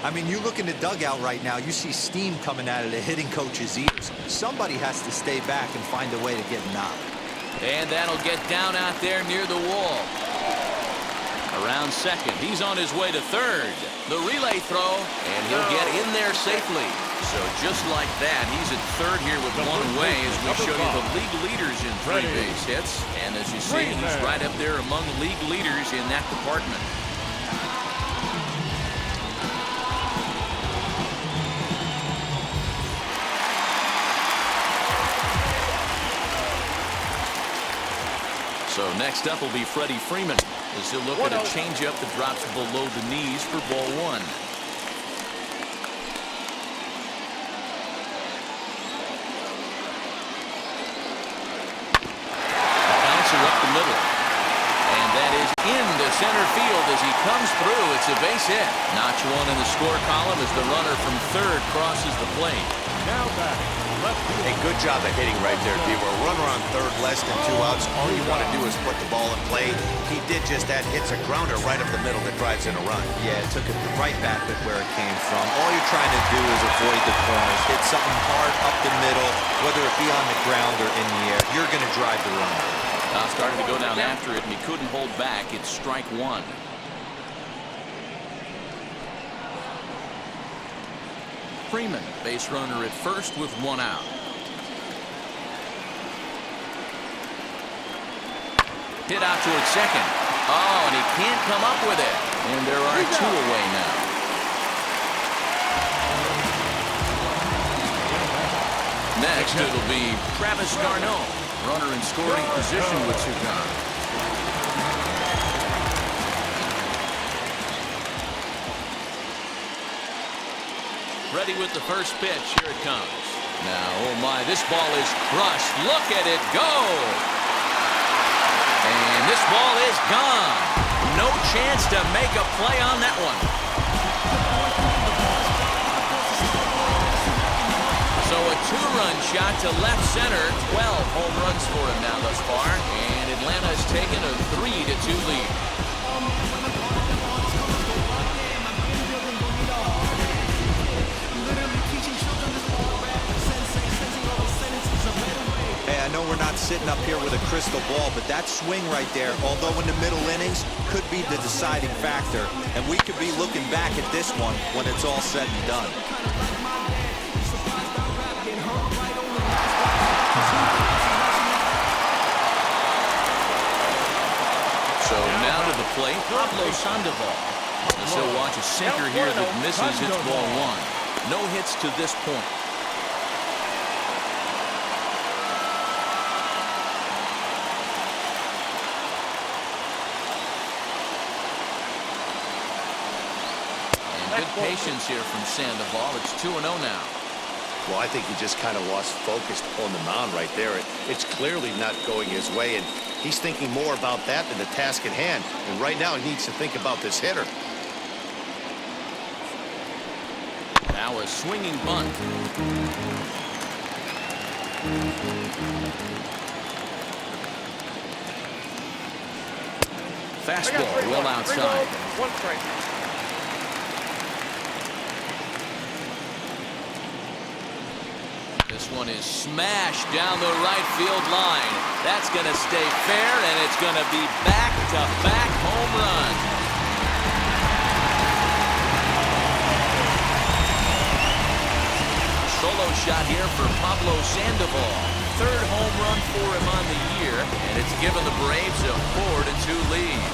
[SPEAKER 4] I mean, you look in the dugout right now, you see steam coming out of the hitting coach's ears. Somebody has to stay back and find a way to get knocked.
[SPEAKER 1] And that'll get down out there near the wall. Around second. He's on his way to third. The relay throw, and he'll get in there safely. So just like that, he's at third here with one away as we show you the league leaders in 3 base hits. And as you see, he's right up there among league leaders in that department. So next up will be Freddie Freeman as he'll look at a changeup that drops below the knees for ball 1. A bouncer up the middle. And that is into center field as he comes through. It's a base hit. Notch 1 in the score column as the runner from third crosses the plate.
[SPEAKER 3] Now back.
[SPEAKER 2] Hey, good job of hitting right there, D. A runner on third, less than 2 outs. All you want to do is put the ball in play. He did just that. Hits a grounder right up the middle that drives in a run.
[SPEAKER 4] Yeah, it took it right back at where it came from. All you're trying to do is avoid the corners. Hit something hard up the middle, whether it be on the ground or in the air. You're going to drive the run.
[SPEAKER 1] Now starting to go down after it, and he couldn't hold back. It's strike 1. Freeman, base runner at first with 1 out. Hit out towards second. Oh, and he can't come up with it. And there are two away now. Next, it'll be Travis Garneau. Runner in scoring position with two guys. Ready with the first pitch. Here it comes. Now, oh my, this ball is crushed. Look at it go. And this ball is gone. No chance to make a play on that one. So a two-run shot to left center. 12 home runs for him now thus far. And Atlanta has taken a 3-2 lead.
[SPEAKER 4] Hey, I know we're not sitting up here with a crystal ball, but that swing right there, although in the middle innings, could be the deciding factor. And we could be looking back at this one when it's all said and done.
[SPEAKER 1] So now to the plate, Pablo Sandoval. So watch a sinker here that misses. It's ball one. No hits to this point. And good patience here from Sandoval. It's 2-0 now.
[SPEAKER 2] Well, I think he just kind of lost focus on the mound right there. It's clearly not going his way, and he's thinking more about that than the task at hand. And right now, he needs to think about this hitter.
[SPEAKER 1] Now a swinging bunt. Fastball well outside.
[SPEAKER 5] 1 strike.
[SPEAKER 1] This one is smashed down the right field line. That's going to stay fair, and it's going to be back-to-back home run. Solo shot here for Pablo Sandoval. Third home run for him on the year, and it's given the Braves a 4-2 lead.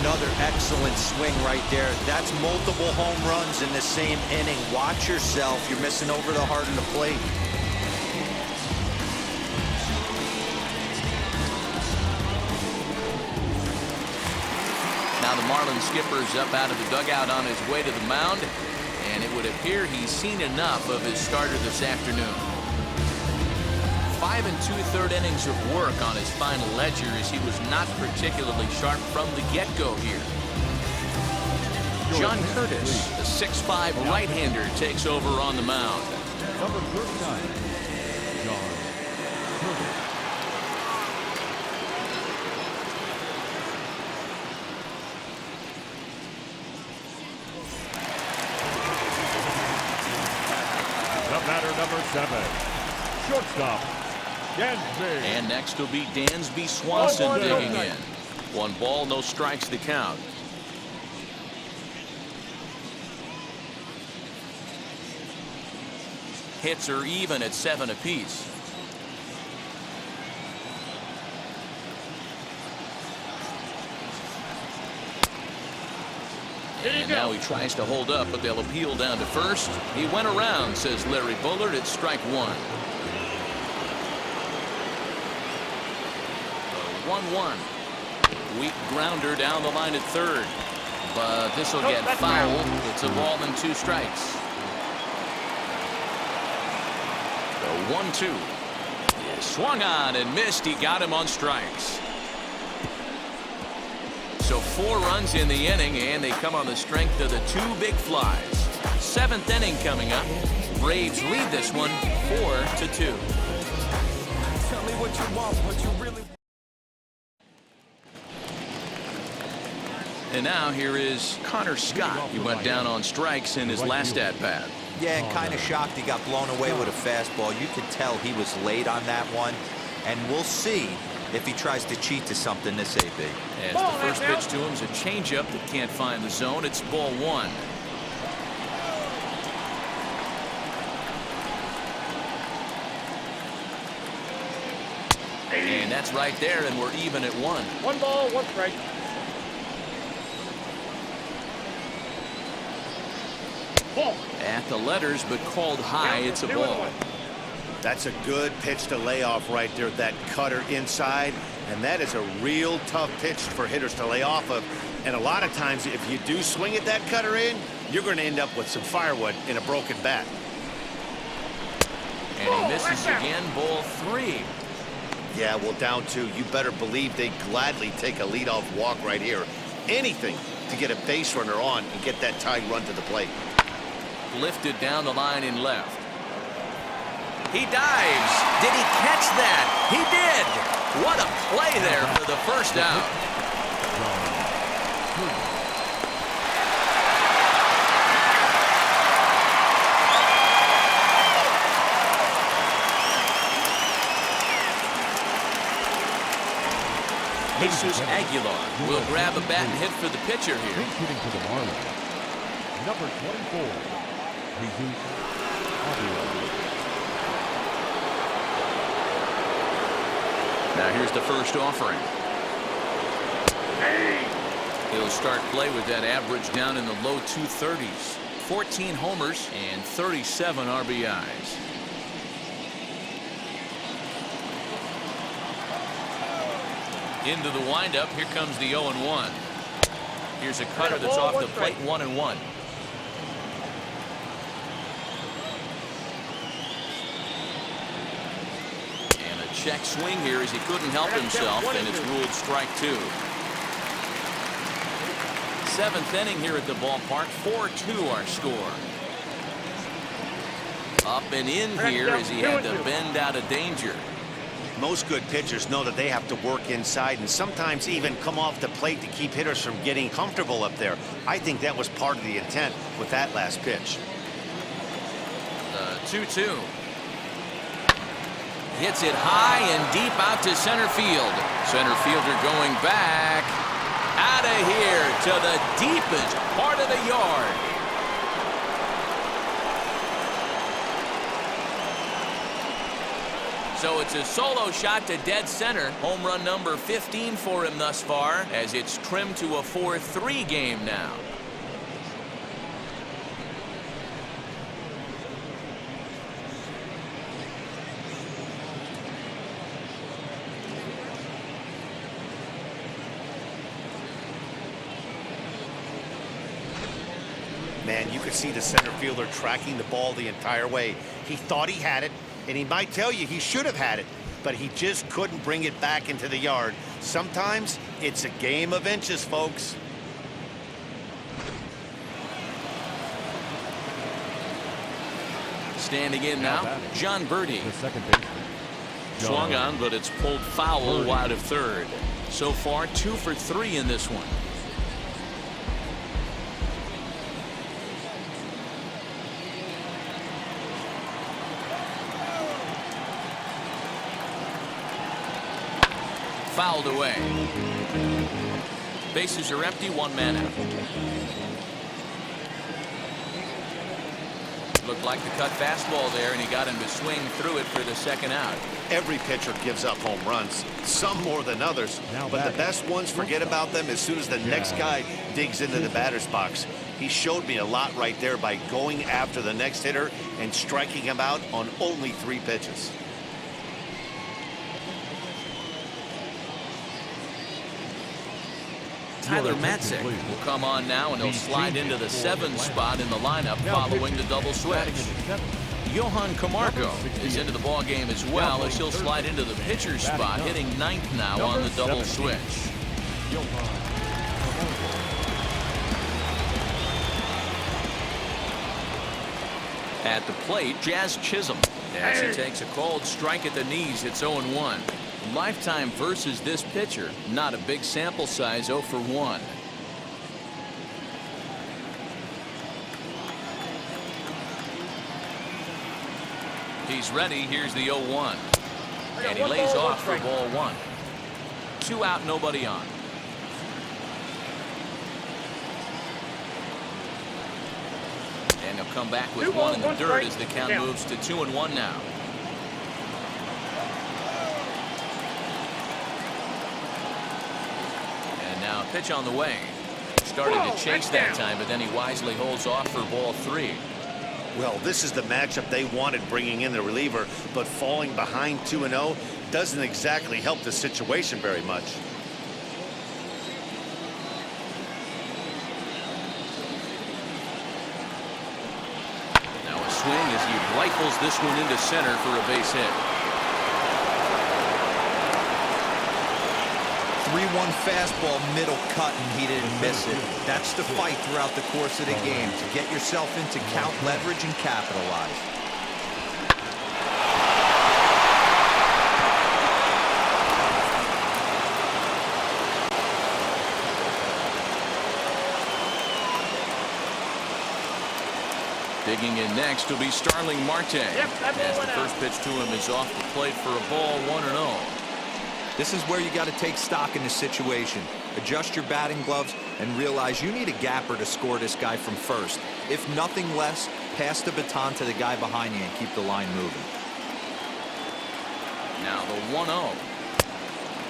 [SPEAKER 4] Another excellent swing right there. That's multiple home runs in the same inning. Watch yourself. You're missing over the heart of the plate.
[SPEAKER 1] Now the Marlins skipper's up out of the dugout on his way to the mound, and it would appear he's seen enough of his starter this afternoon. 5 2/3 innings of work on his final ledger as he was not particularly sharp from the get-go here. John Curtis, the 6'5" right-hander, takes over on the mound.
[SPEAKER 3] Number 39, John Curtis. The batter, number 7, shortstop, Dansby.
[SPEAKER 1] And next will be Dansby Swanson digging in. 1 ball, no strikes to count. Hits are even at 7 apiece. And now he tries to hold up, but they'll appeal down to first. He went around, says Larry Bullard. It's strike 1. 1-1. Weak grounder down the line at third. But this will get fouled. It's a ball and 2 strikes. The 1-2. Swung on and missed. He got him on strikes. So 4 runs in the inning, and they come on the strength of the 2 big flies. 7th inning coming up. Braves lead this one 4-2.
[SPEAKER 7] Tell me what you want, what you really.
[SPEAKER 1] And now here is Connor Scott. He went down on strikes in his last at-bat.
[SPEAKER 4] Yeah, and kind of shocked he got blown away with a fastball. You could tell he was late on that one. And we'll see if he tries to cheat to something this AB.
[SPEAKER 1] As the first pitch to him is a changeup that can't find the zone. It's ball 1. And that's right there, and we're even at 1.
[SPEAKER 5] 1 ball, 1 strike. Ball.
[SPEAKER 1] At the letters, but called high. It's a ball.
[SPEAKER 2] That's a good pitch to lay off right there, that cutter inside. And that is a real tough pitch for hitters to lay off of. And a lot of times, if you do swing at that cutter in, you're going to end up with some firewood in a broken bat.
[SPEAKER 1] And he misses again, ball 3.
[SPEAKER 2] Yeah, well, down 2. You better believe they gladly take a leadoff walk right here. Anything to get a base runner on and get that tied run to the plate.
[SPEAKER 1] Lifted down the line in left. He dives. Did he catch that? He did. What a play there for the first out. Jesus Aguilar will grab a bat and hit for the pitcher here.
[SPEAKER 3] Hitting to the Marlins. Number 24, Jesus Aguilar.
[SPEAKER 1] Now here's the first offering. He'll start play with that average down in the low 230s. 14 homers and 37 RBIs. Into the windup. Here comes the 0-1. Here's a cutter that's off the plate, 1-1. And a check swing here as he couldn't help himself, and it's ruled strike 2. 7th inning here at the ballpark. 4-2 our score. Up and in here as he had to bend out of danger.
[SPEAKER 2] Most good pitchers know that they have to work inside and sometimes even come off the plate to keep hitters from getting comfortable up there. I think that was part of the intent with that last pitch.
[SPEAKER 1] 2-2. Hits it high and deep out to center field. Center fielder going back. Out of here to the deepest part of the yard. So it's a solo shot to dead center. Home run number 15 for him thus far, as it's trimmed to a 4-3 game now.
[SPEAKER 2] Man, you could see the center fielder tracking the ball the entire way. He thought he had it. And he might tell you he should have had it, but he just couldn't bring it back into the yard. Sometimes it's a game of inches, folks.
[SPEAKER 1] Standing in now, John Birdie.
[SPEAKER 3] The second baseman.
[SPEAKER 1] Swung on, but it's pulled foul wide of third. So far, 2 for 3 in this one. Fouled away. Bases are empty, 1 man out. Looked like the cut fastball there, and he got him to swing through it for the second out.
[SPEAKER 2] Every pitcher gives up home runs, some more than others, but the best ones forget about them as soon as the next guy digs into the batter's box. He showed me a lot right there by going after the next hitter and striking him out on only 3 pitches.
[SPEAKER 1] Tyler Matzek will come on now, and he'll slide into the 7th spot in the lineup following the double switch. Johan Camargo is into the ball game as well, as he'll slide into the pitcher's spot, hitting 9th now on the double switch. At the plate, Jazz Chisholm, as he takes a cold strike at the knees. It's 0-1. Lifetime versus this pitcher, not a big sample size, 0 for 1. He's ready. Here's the 0-1. And he lays off for ball 1. 2 out, nobody on. And he'll come back with 1 in the dirt as the count moves to 2-1 now. pitch on the way. Started to chase that time, but then he wisely holds off for ball 3.
[SPEAKER 2] Well, this is the matchup they wanted, bringing in the reliever, but falling behind 2-0 doesn't exactly help the situation very much.
[SPEAKER 1] Now a swing as he rifles this one into center for a base hit.
[SPEAKER 4] 3-1 fastball, middle cut, and he didn't miss it. That's the fight throughout the course of the game, to get yourself into count leverage and capitalize.
[SPEAKER 1] Digging in next will be Starling Marte. As the first pitch to him is off the plate for a ball, 1-0.
[SPEAKER 4] This is where you got to take stock in the situation. Adjust your batting gloves and realize you need a gapper to score this guy from first. If nothing less, pass the baton to the guy behind you and keep the line moving.
[SPEAKER 1] Now the 1-0.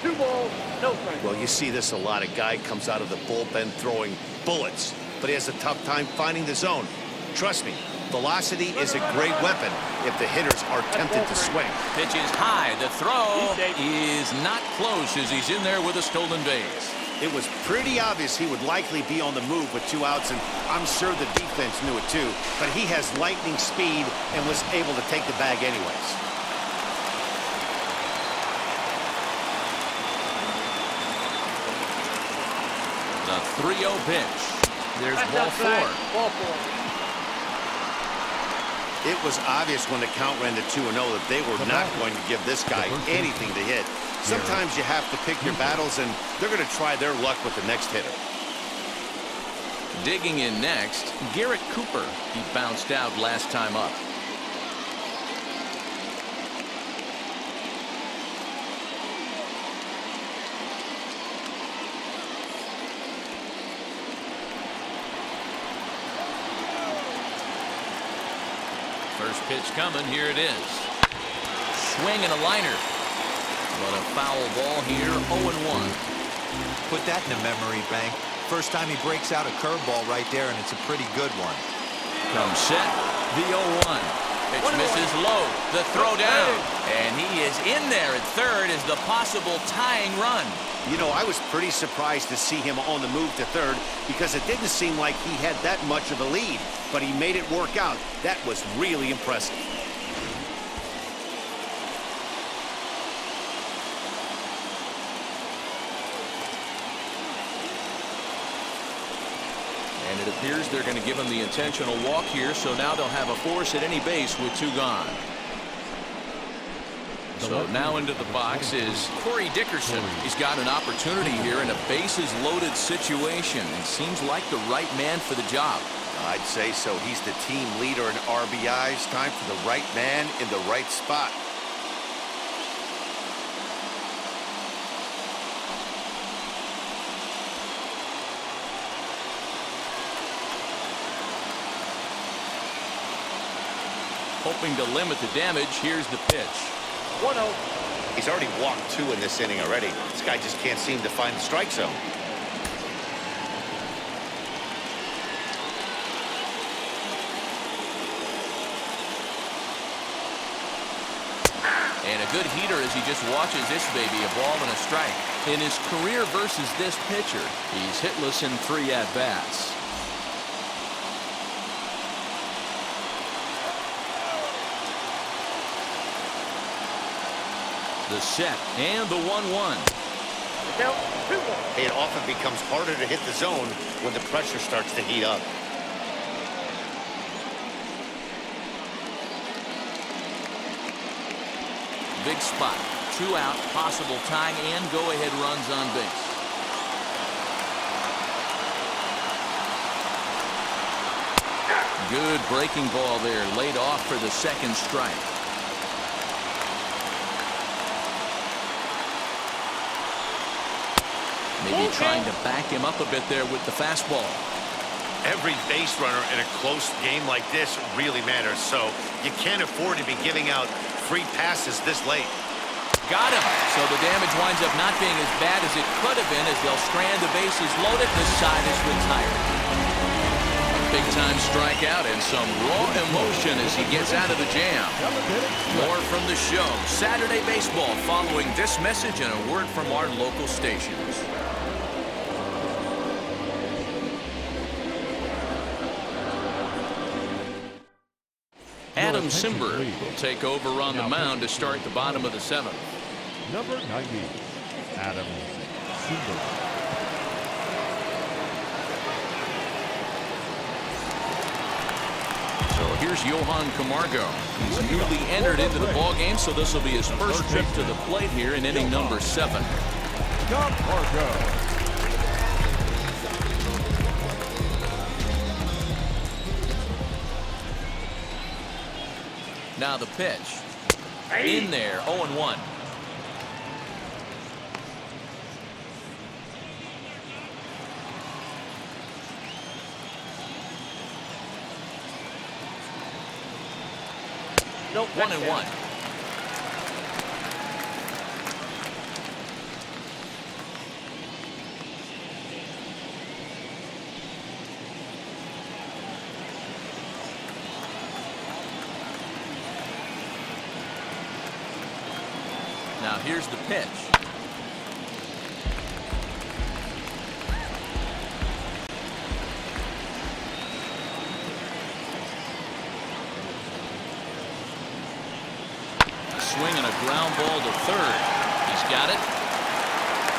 [SPEAKER 5] 2 balls, no strikes.
[SPEAKER 2] Well, you see this a lot. A guy comes out of the bullpen throwing bullets, but he has a tough time finding the zone. Trust me, velocity is a great weapon if the hitters are tempted to swing.
[SPEAKER 1] Pitch is high. The throw is not close as he's in there with a stolen base.
[SPEAKER 2] It was pretty obvious he would likely be on the move with 2 outs, and I'm sure the defense knew it too, but he has lightning speed and was able to take the bag anyways.
[SPEAKER 1] The 3-0 pitch. There's ball 4.
[SPEAKER 5] Ball 4.
[SPEAKER 2] It was obvious when the count ran to 2-0 that they were not going to give this guy anything to hit. Sometimes you have to pick your battles, and they're going to try their luck with the next hitter.
[SPEAKER 1] Digging in next, Garrett Cooper. He bounced out last time up. First pitch coming. Here it is. Swing and a liner. But a foul ball here, 0-1.
[SPEAKER 4] Put that in the memory bank. First time he breaks out a curveball right there, and it's a pretty good one.
[SPEAKER 1] Comes set, the 0-1. Pitch misses low, the throw down. And he is in there at third as the possible tying run.
[SPEAKER 2] You know, I was pretty surprised to see him on the move to third because it didn't seem like he had that much of a lead, but he made it work out. That was really impressive.
[SPEAKER 1] And it appears they're going to give him the intentional walk here, so now they'll have a force at any base with 2 gone. So now into the box is Corey Dickerson. He's got an opportunity here in a bases-loaded situation and seems like the right man for the job.
[SPEAKER 2] I'd say so. He's the team leader in RBIs. Time for the right man in the right spot.
[SPEAKER 1] Hoping to limit the damage, here's the pitch.
[SPEAKER 5] 1-0.
[SPEAKER 2] He's already walked 2 in this inning already. This guy just can't seem to find the strike zone.
[SPEAKER 1] And a good heater as he just watches this baby, a ball and a strike. In his career versus this pitcher, he's hitless in 3 at-bats. The set and the 1-1.
[SPEAKER 5] Count 2-1.
[SPEAKER 2] It often becomes harder to hit the zone when the pressure starts to heat up.
[SPEAKER 1] Big spot. 2 out, possible tying and go-ahead runs on base. Good breaking ball there, laid off for the 2nd strike. Maybe trying to back him up a bit there with the fastball.
[SPEAKER 2] Every base runner in a close game like this really matters, so you can't afford to be giving out free passes this late.
[SPEAKER 1] Got him. So the damage winds up not being as bad as it could have been as they'll strand the bases loaded. The side is retired. Big-time strikeout and some raw emotion as he gets out of the jam. More from the show. Saturday Baseball following this message and a word from our local stations. Adam Simber will take over on the mound to start the bottom of the 7th.
[SPEAKER 3] Number 90, Adam Simber.
[SPEAKER 1] So here's Johan Camargo. He's newly entered into the ballgame, so this will be his first trip to the plate here in inning number 7.
[SPEAKER 3] Camargo.
[SPEAKER 1] Now the pitch. In there, 0-1.
[SPEAKER 5] Nope.
[SPEAKER 1] 1-1. Now here's the pitch. Swing and a ground ball to third. He's got it.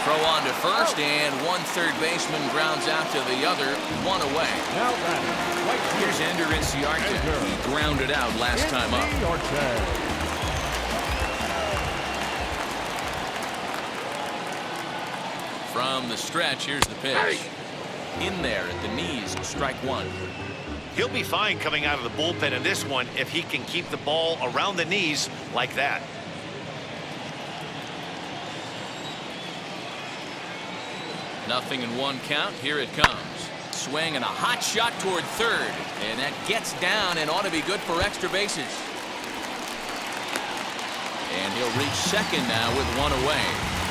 [SPEAKER 1] Throw on to first, and one third baseman grounds out to the other, one away.
[SPEAKER 3] Now batting, right
[SPEAKER 1] Here's Ender Inciarte. He grounded out last time up. From the stretch, here's the pitch. In there at the knees, strike one.
[SPEAKER 2] He'll be fine coming out of the bullpen in this one if he can keep the ball around the knees like that.
[SPEAKER 1] Nothing in one count. Here it comes. Swing and a hot shot toward third. And that gets down and ought to be good for extra bases. And he'll reach second now with one away.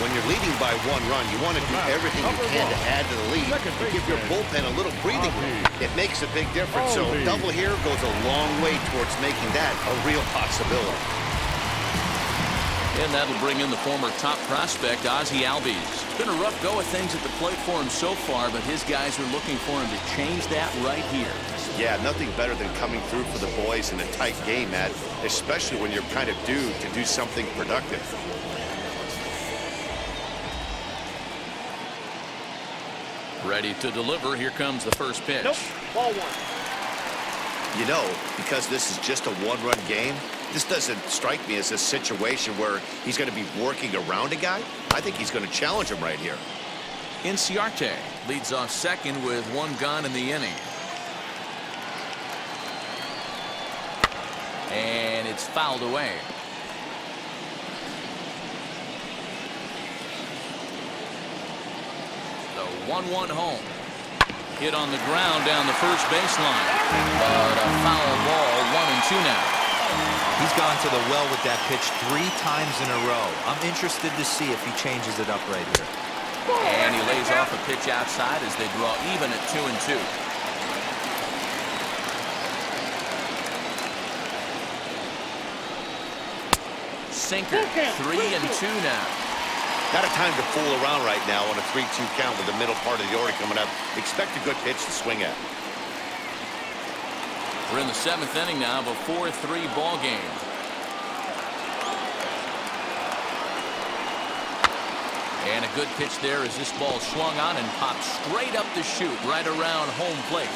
[SPEAKER 2] When you're leading by 1 run, you want to do everything you can to add to the lead. Give your bullpen a little breathing room. It makes a big difference. So double here goes a long way towards making that a real possibility.
[SPEAKER 1] And that'll bring in the former top prospect, Ozzie Albies. Been a rough go of things at the plate for him so far, but his guys are looking for him to change that right here.
[SPEAKER 2] Yeah, nothing better than coming through for the boys in a tight game, Matt, especially when you're kind of due to do something productive.
[SPEAKER 1] Ready to deliver. Here comes the first pitch.
[SPEAKER 5] Nope. Ball 1.
[SPEAKER 2] You know, because this is just a one-run game, this doesn't strike me as a situation where he's going to be working around a guy. I think he's going to challenge him right here.
[SPEAKER 1] Inciarte leads off second with one gone in the inning. And it's fouled away. The 1-1 home. Hit on the ground down the first baseline. But a foul ball, 1-2 now.
[SPEAKER 4] He's gone to the well with that pitch 3 times in a row. I'm interested to see if he changes it up right here.
[SPEAKER 1] And he lays off a pitch outside as they draw even at 2-2. Sinker, 3-2 now.
[SPEAKER 2] Not a time to fool around right now on a 3-2 count with the middle part of the order coming up. Expect a good pitch to swing at.
[SPEAKER 1] We're in the 7th inning now of a 4-3 ball game. And a good pitch there as this ball swung on and popped straight up the chute right around home plate.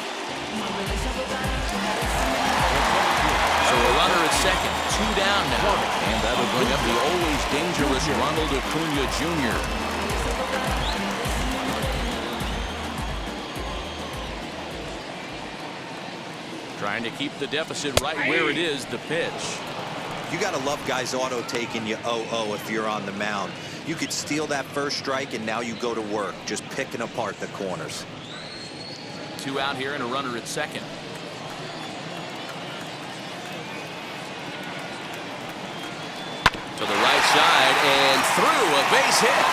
[SPEAKER 1] So a runner at second, 2 down now. And that'll bring up the always dangerous Ronald Acuna Jr. Trying to keep the deficit right where it is, the pitch.
[SPEAKER 4] You got to love guys auto taking you 0-0 if you're on the mound. You could steal that first strike and now you go to work just picking apart the corners.
[SPEAKER 1] 2 out here and a runner at second. To the right side and through, a base hit.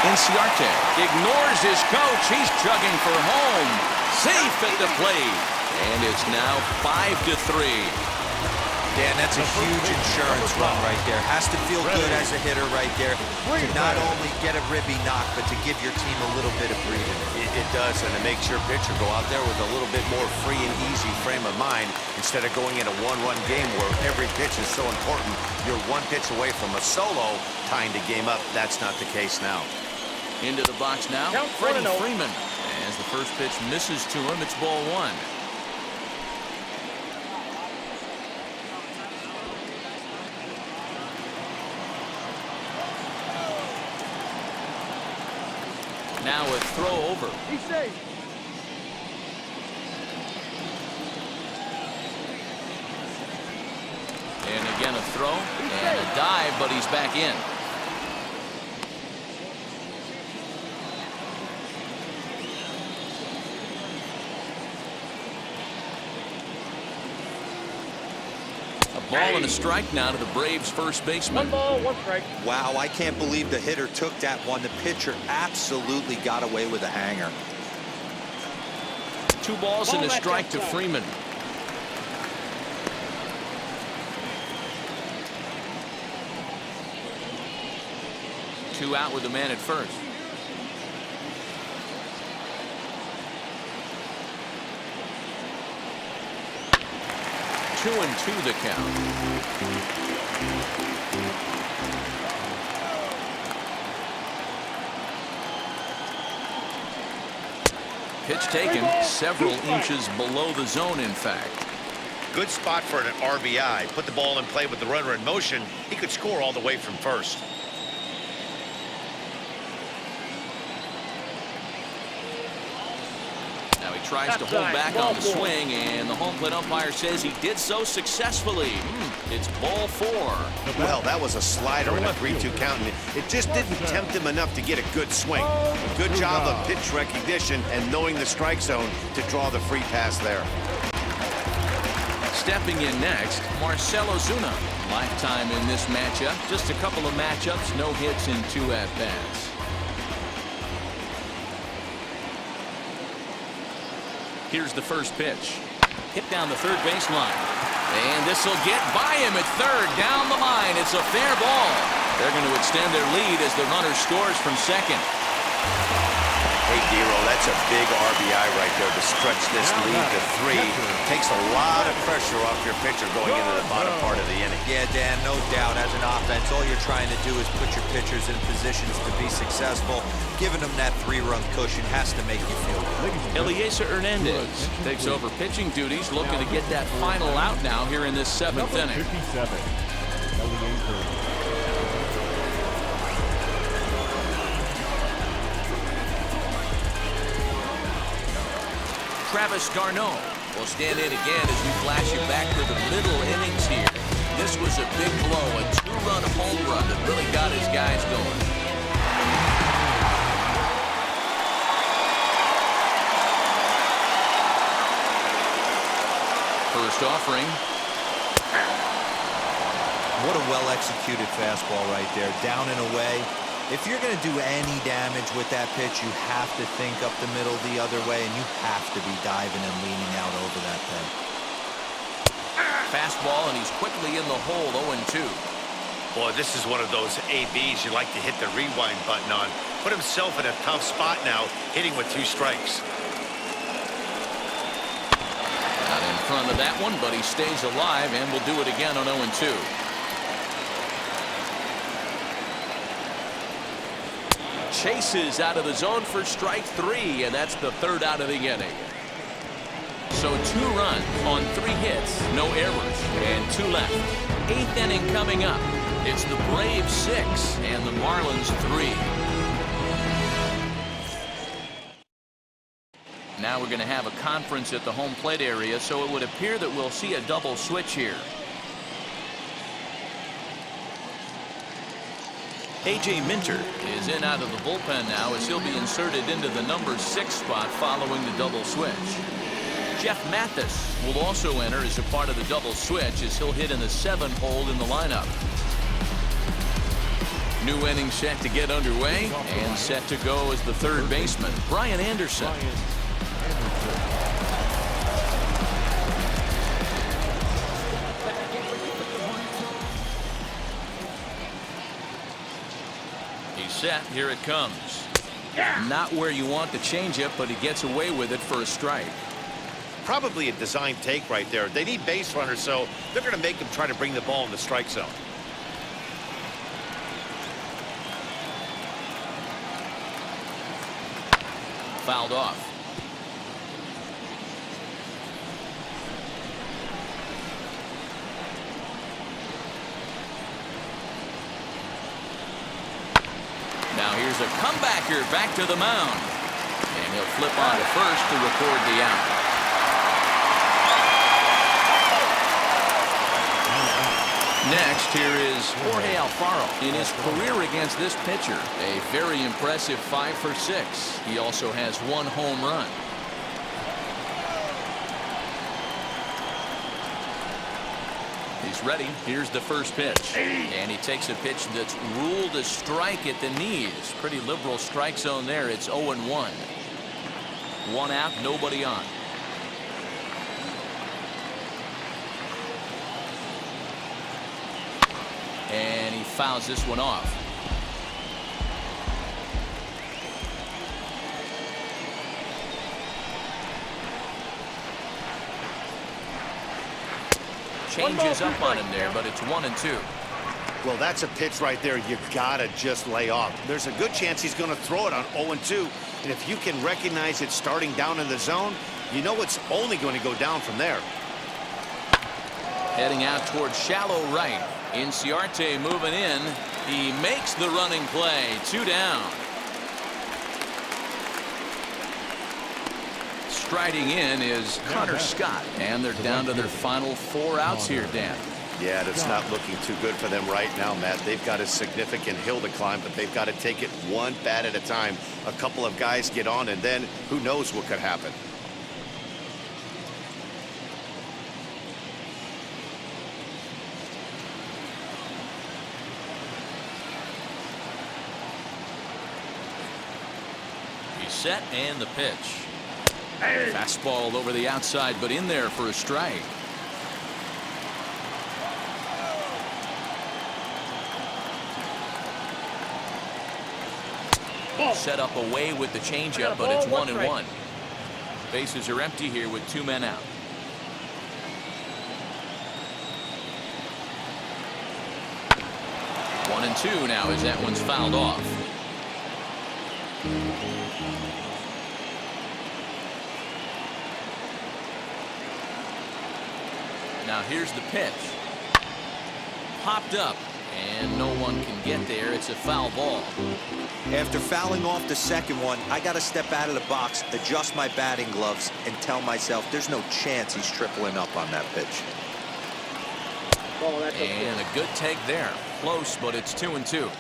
[SPEAKER 1] Inciarte ignores his coach. He's chugging for home. Safe at the plate. And it's now 5-3.
[SPEAKER 4] Dan, that's a huge insurance run right there. Has to feel good as a hitter right there to not only get a ribby knock, but to give your team a little bit of breathing.
[SPEAKER 2] It does, and it makes your pitcher go out there with a little bit more free and easy frame of mind instead of going in a one-run game where every pitch is so important. You're one pitch away from a solo, tying the game up. That's not the case now.
[SPEAKER 1] Into the box now, Freddie Freeman. As the first pitch misses to him, it's ball one. Now a throw over.
[SPEAKER 5] He's safe.
[SPEAKER 1] And again a throw and a dive, but he's back in. A ball and a strike now to the Braves' first baseman.
[SPEAKER 5] 1 ball, 1 strike.
[SPEAKER 4] Wow, I can't believe the hitter took that one. The pitcher absolutely got away with a hanger.
[SPEAKER 1] 2 balls and a strike to Freeman. Two out with the man at first. Two and two the count. Pitch taken several inches below the zone, in fact.
[SPEAKER 2] Good spot for an RBI. Put the ball in play with the runner in motion. He could score all the way from first.
[SPEAKER 1] Now he tries to hold back on the swing, and the home plate umpire says he did so successfully. It's ball 4.
[SPEAKER 2] Well, that was a slider and a 3-2 count, and it just didn't tempt him enough to get a good swing. Good job of pitch recognition and knowing the strike zone to draw the free pass there.
[SPEAKER 1] Stepping in next, Marcell Ozuna. Lifetime in this matchup. Just a couple of matchups, no hits in 2 at-bats. Here's the first pitch. Hit down the third baseline. And this will get by him at third. Down the line. It's a fair ball. They're going to extend their lead as the runner scores from second.
[SPEAKER 2] Hey, Dero, that's a big RBI right there to stretch this lead to 3. Takes a lot of pressure off your pitcher going into the bottom part of the inning.
[SPEAKER 4] Yeah, Dan, no doubt. As an offense, all you're trying to do is put your pitchers in positions to be successful. Giving them that 3-run cushion has to make you feel good.
[SPEAKER 1] Eliezer Hernandez takes over pitching duties, looking to get that final out now here in this 7th inning.
[SPEAKER 3] 57. Eliezer.
[SPEAKER 1] Travis Garneau will stand in again as we flash you back to the middle innings here. This was a big blow, a 2-run home run that really got his guys going. First offering.
[SPEAKER 4] What a well-executed fastball right there. Down and away. If you're going to do any damage with that pitch, you have to think up the middle the other way, and you have to be diving and leaning out over that pen.
[SPEAKER 1] Fastball, and he's quickly in the hole, 0-2.
[SPEAKER 2] Boy, this is one of those ABs you like to hit the rewind button on. Put himself in a tough spot now, hitting with 2 strikes.
[SPEAKER 1] Not in front of that one, but he stays alive and will do it again on 0-2. Chases out of the zone for strike 3, and that's the 3rd out of the inning. So 2 runs on 3 hits, no errors, and 2 left. 8th inning coming up. It's the Braves 6 and the Marlins 3. Now we're going to have a conference at the home plate area, so it would appear that we'll see a double switch here. A.J. Minter is in out of the bullpen now as he'll be inserted into the number 6 spot following the double switch. Jeff Mathis will also enter as a part of the double switch as he'll hit in the 7th hole in the lineup. New inning set to get underway and set to go as the third baseman, Brian Anderson. He's set. Here it comes. Not where you want the changeup, but he gets away with it for a strike.
[SPEAKER 2] Probably a design take right there. They need base runners, so they're going to make him try to bring the ball in the strike zone.
[SPEAKER 1] Fouled off. Now here's a comebacker back to the mound. And he'll flip on to first to record the out. Next, here is Jorge Alfaro. In his career against this pitcher, a very impressive 5 for 6. He also has 1 home run. He's ready. Here's the first pitch. And he takes a pitch that's ruled a strike at the knees. Pretty liberal strike zone there. It's 0-1. 1 out, nobody on. And he fouls this one off. Changes up on him there, but it's 1-2.
[SPEAKER 2] Well, that's a pitch right there you gotta just lay off. There's a good chance he's going to throw it on 0-2, and if you can recognize it starting down in the zone, you know it's only going to go down from there.
[SPEAKER 1] Heading out towards shallow right. Inciarte moving in. He makes the running play. 2 down. Striding in is Connor Scott, and they're down to their final 4 outs here, Dan.
[SPEAKER 2] Yeah, that's not looking too good for them right now, Matt. They've got a significant hill to climb, but they've got to take it one bat at a time. A couple of guys get on, and then who knows what could happen.
[SPEAKER 1] He's set, and the pitch. Fastball over the outside, but in there for a strike. Set up away with the changeup, but it's 1-1. Bases are empty here with 2 men out. One and 2 now as that one's fouled off. Now here's the pitch. Popped up, and no one can get there. It's a foul ball.
[SPEAKER 4] After fouling off the second one, I got to step out of the box, adjust my batting gloves, and tell myself there's no chance he's tripling up on that pitch.
[SPEAKER 1] And a good take there. Close, but it's 2-2.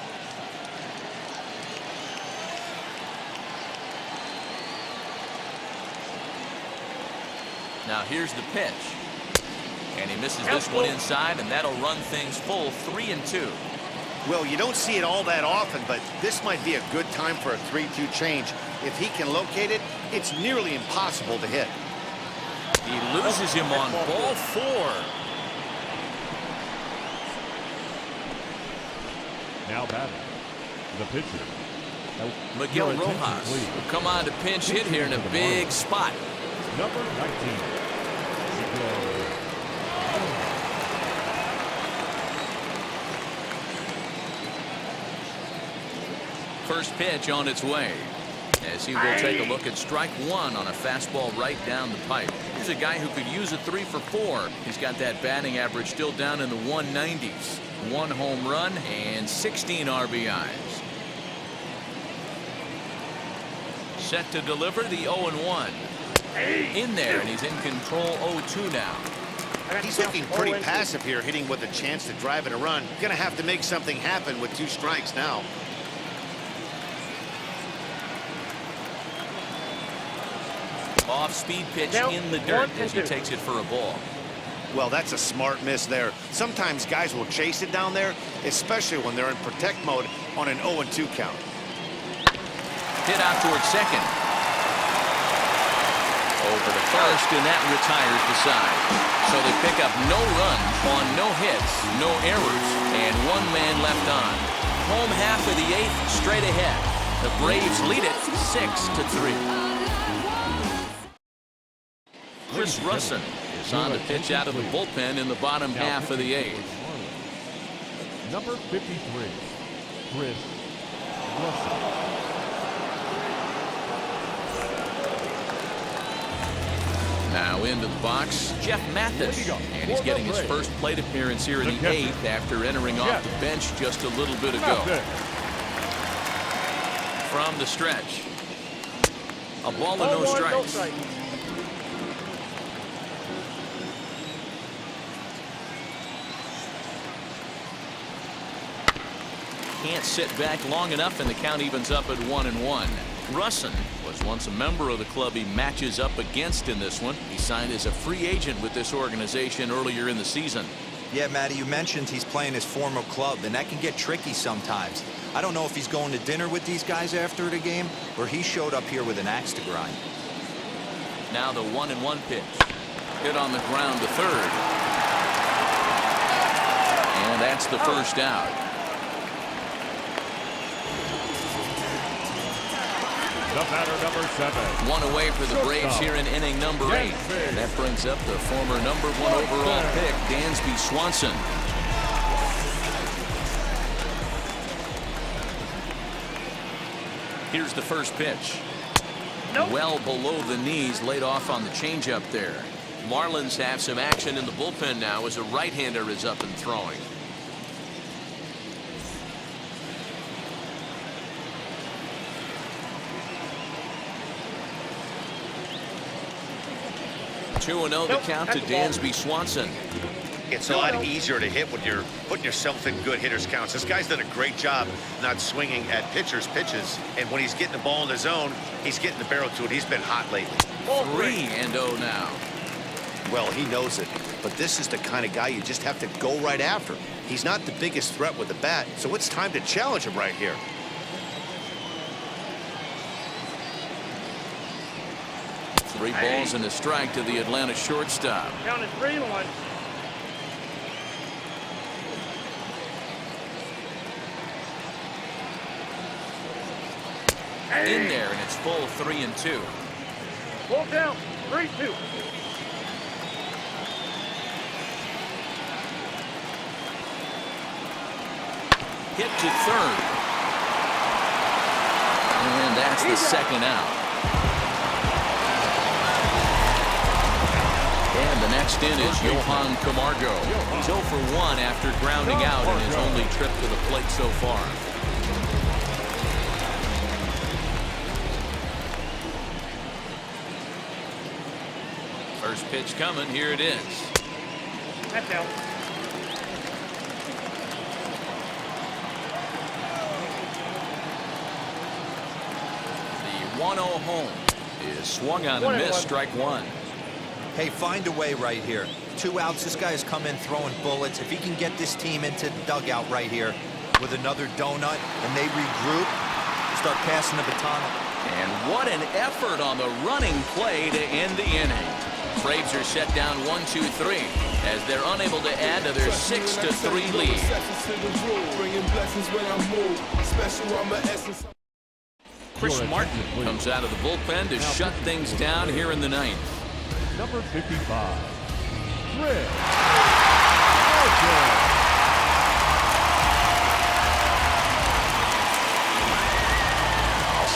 [SPEAKER 1] Now here's the pitch. And he misses this one inside, and that'll run things full 3-2.
[SPEAKER 2] Well, you don't see it all that often, but this might be a good time for a 3-2 change. If he can locate it, it's nearly impossible to hit.
[SPEAKER 1] He loses him on ball 4.
[SPEAKER 3] Now batting, the pitcher.
[SPEAKER 1] Miguel Rojas will come on to pinch hit here in a big spot.
[SPEAKER 3] Number 19.
[SPEAKER 1] First pitch on its way. As he will take a look at strike 1 on a fastball right down the pipe. Here's a guy who could use a 3 for 4. He's got that batting average still down in the 190s. 1 home run and 16 RBIs. Set to deliver the 0-1. In there, and he's in control 0-2 now.
[SPEAKER 2] He's looking pretty passive here, hitting with a chance to drive in a run. Gonna have to make something happen with 2 strikes now.
[SPEAKER 1] Off-speed pitch in the dirt as he takes it for a ball.
[SPEAKER 2] Well, that's a smart miss there. Sometimes guys will chase it down there, especially when they're in protect mode on an 0-2 count.
[SPEAKER 1] Hit out towards second. Over to first, and that retires the side. So they pick up no runs on no hits, no errors, and one man left on. Home half of the 8th, straight ahead. The Braves lead it 6-3. Chris Russin is on the pitch out of the bullpen in the bottom half of the 8th.
[SPEAKER 3] Number 53, Chris Russin.
[SPEAKER 1] Now into the box, Jeff Mathis, and he's getting his first plate appearance here in the 8th after entering off the bench just a little bit ago. From the stretch, a ball and no strikes. Can't sit back long enough, and the count evens up at 1-1. Russin was once a member of the club he matches up against in this one. He signed as a free agent with this organization earlier in the season.
[SPEAKER 4] Yeah, Matty, you mentioned he's playing his former club, and that can get tricky sometimes. I don't know if he's going to dinner with these guys after the game, or he showed up here with an axe to grind.
[SPEAKER 1] Now the 1-1 pitch. Hit on the ground to third. And that's the first out.
[SPEAKER 3] The batter, number 7.
[SPEAKER 1] One away for the Braves here in inning number 8. And that brings up the former number 1 overall pick, Dansby Swanson. Here's the first pitch. Well below the knees, laid off on the changeup there. Marlins have some action in the bullpen now as a right-hander is up and throwing. Two 2-0 the count to Dansby Swanson.
[SPEAKER 2] It's a lot easier to hit when you're putting yourself in good hitters' counts. This guy's done a great job not swinging at pitchers' pitches. And when he's getting the ball in the zone, he's getting the barrel to it. He's been hot lately.
[SPEAKER 1] 3-0 now.
[SPEAKER 2] Well, he knows it. But this is the kind of guy you just have to go right after. He's not the biggest threat with the bat, so it's time to challenge him right here.
[SPEAKER 1] Three balls and a strike to the Atlanta shortstop.
[SPEAKER 5] Count is 3-1.
[SPEAKER 1] In there, and it's full 3-2.
[SPEAKER 5] Full count, 3-2.
[SPEAKER 1] Hit to third. And that's the second out. And the next in is Johan Camargo. He's 0 for 1 after grounding out in his only trip to the plate so far. First pitch coming. Here it is.
[SPEAKER 5] That's out.
[SPEAKER 1] The 1-0 home is swung on and missed. Strike one.
[SPEAKER 4] Hey, find a way right here. 2 outs. This guy has come in throwing bullets. If he can get this team into the dugout right here with another donut and they regroup, start passing the baton.
[SPEAKER 1] And what an effort on the running play to end the inning. Braves are set down 1-2-3 as they're unable to add to their 6-3 lead. Chris Martin comes out of the bullpen to shut things down here in the 9th.
[SPEAKER 3] Number 55, Chris Martin.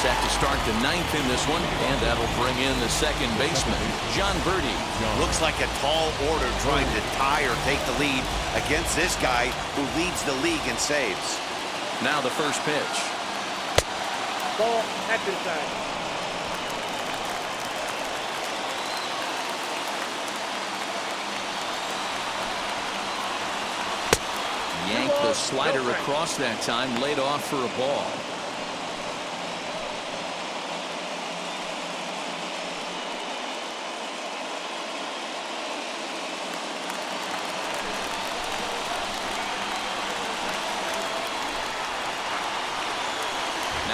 [SPEAKER 1] Set to start the 9th in this one, and that'll bring in the second baseman, John Birdie.
[SPEAKER 2] Looks like a tall order trying to tie or take the lead against this guy who leads the league in saves.
[SPEAKER 1] Now the first pitch.
[SPEAKER 5] Ball at this side.
[SPEAKER 1] Yanked the slider across that time, laid off for a ball.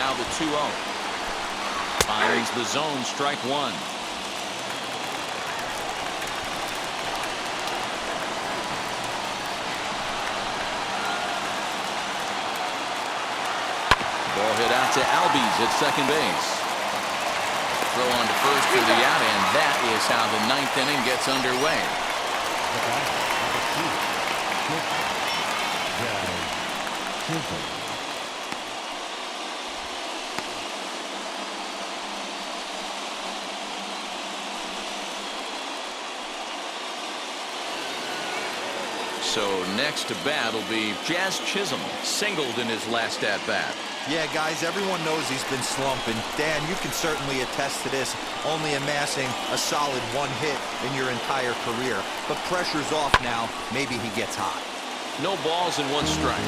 [SPEAKER 1] now the 2-0. Finds the zone, strike one. Ball hit out to Albies at second base. Throw on to first for the out, and that is how the ninth inning gets underway. So next to bat will be Jazz Chisholm, singled in his last at bat.
[SPEAKER 4] Yeah, guys, everyone knows he's been slumping. Dan, you can certainly attest to this, only amassing a solid one hit in your entire career. But pressure's off now. Maybe he gets hot.
[SPEAKER 1] No balls and one strike.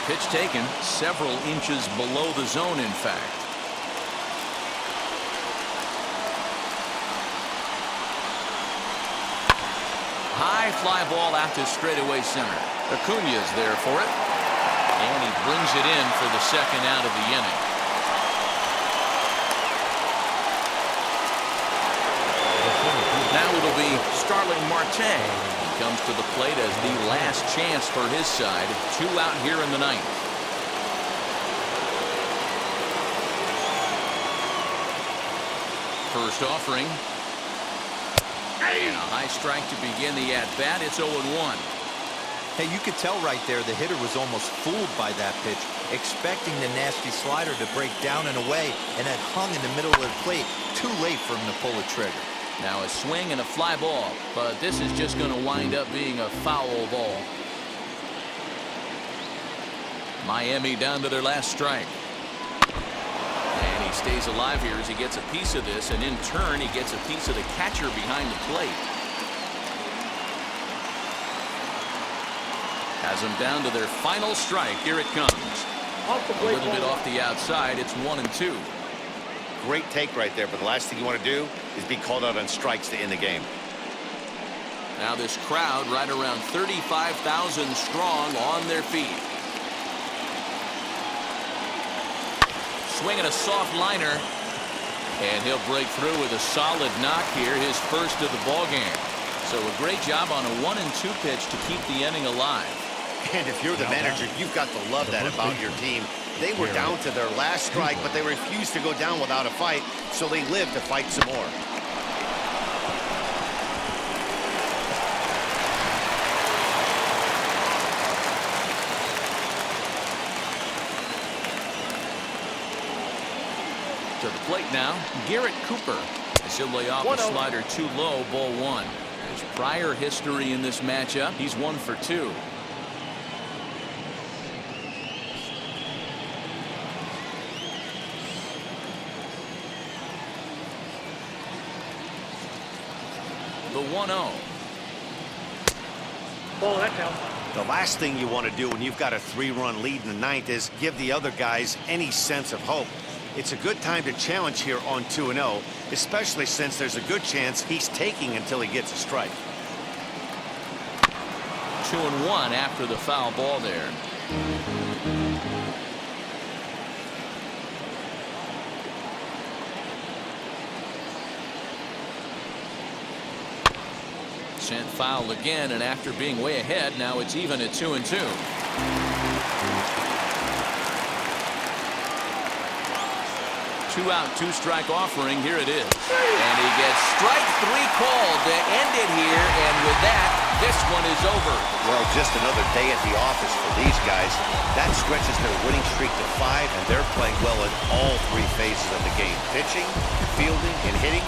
[SPEAKER 1] Pitch taken several inches below the zone, in fact. High fly ball out to straightaway center. Acuña's there for it. And he brings it in for the second out of the inning. Now it'll be Starling Marte. Comes to the plate as the last chance for his side. 2 out here in the ninth. First offering. And a high strike to begin the at-bat. It's 0-1.
[SPEAKER 4] Hey, you could tell right there the hitter was almost fooled by that pitch, expecting the nasty slider to break down and away, and had hung in the middle of the plate. Too late for him to pull a trigger.
[SPEAKER 1] Now a swing and a fly ball, but this is just going to wind up being a foul ball. Miami down to their last strike. And he stays alive here as he gets a piece of this, and in turn he gets a piece of the catcher behind the plate. Has them down to their final strike. Here it comes. A little bit off the outside. It's 1-2.
[SPEAKER 2] Great take right there, but the last thing you want to do is be called out on strikes to end the game.
[SPEAKER 1] Now this crowd right around 35,000 strong on their feet. Swinging a soft liner, and he'll break through with a solid knock here, his first of the ball game. So a great job on a 1-2 pitch to keep the inning alive.
[SPEAKER 2] And if you're the manager, you've got to love that about your team. They were down to their last strike, but they refused to go down without a fight, so they lived to fight some more.
[SPEAKER 1] To the plate now, Garrett Cooper. As he'll lay off a slider too low, ball one. His prior history in this matchup, he's 1 for 2. The 1-0.
[SPEAKER 5] Ball, that's out.
[SPEAKER 2] The last thing you want to do when you've got a 3-run lead in the ninth is give the other guys any sense of hope. It's a good time to challenge here on 2-0, especially since there's a good chance he's taking until he gets a strike.
[SPEAKER 1] 2-1 after the foul ball there. Sent foul again, and after being way ahead, now it's even at 2-2. 2 out, 2 strike offering. Here it is. And he gets strike 3 called to end it here. And with that, this one is over.
[SPEAKER 2] Well, just another day at the office for these guys. That stretches their winning streak to 5, and they're playing well in all 3 phases of the game. Pitching, fielding, and hitting.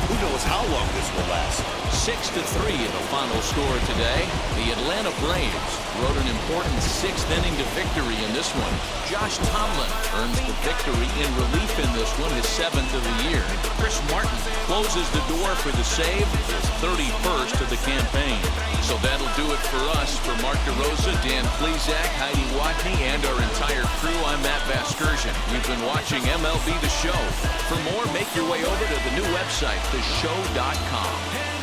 [SPEAKER 2] Who knows how long this will last?
[SPEAKER 1] 6-3 the final score today. The Atlanta Braves rode an important 6th inning to victory in this one. Josh Tomlin earns the victory in relief in this one, his 7th of the year. Chris Martin closes the door for the save, his 31st of the campaign. So that'll do it for us. For Mark DeRosa, Dan Plesac, Heidi Watney, and our entire crew, I'm Matt Vasgersian. You've been watching MLB The Show. For more, make your way over to the new website, theshow.com.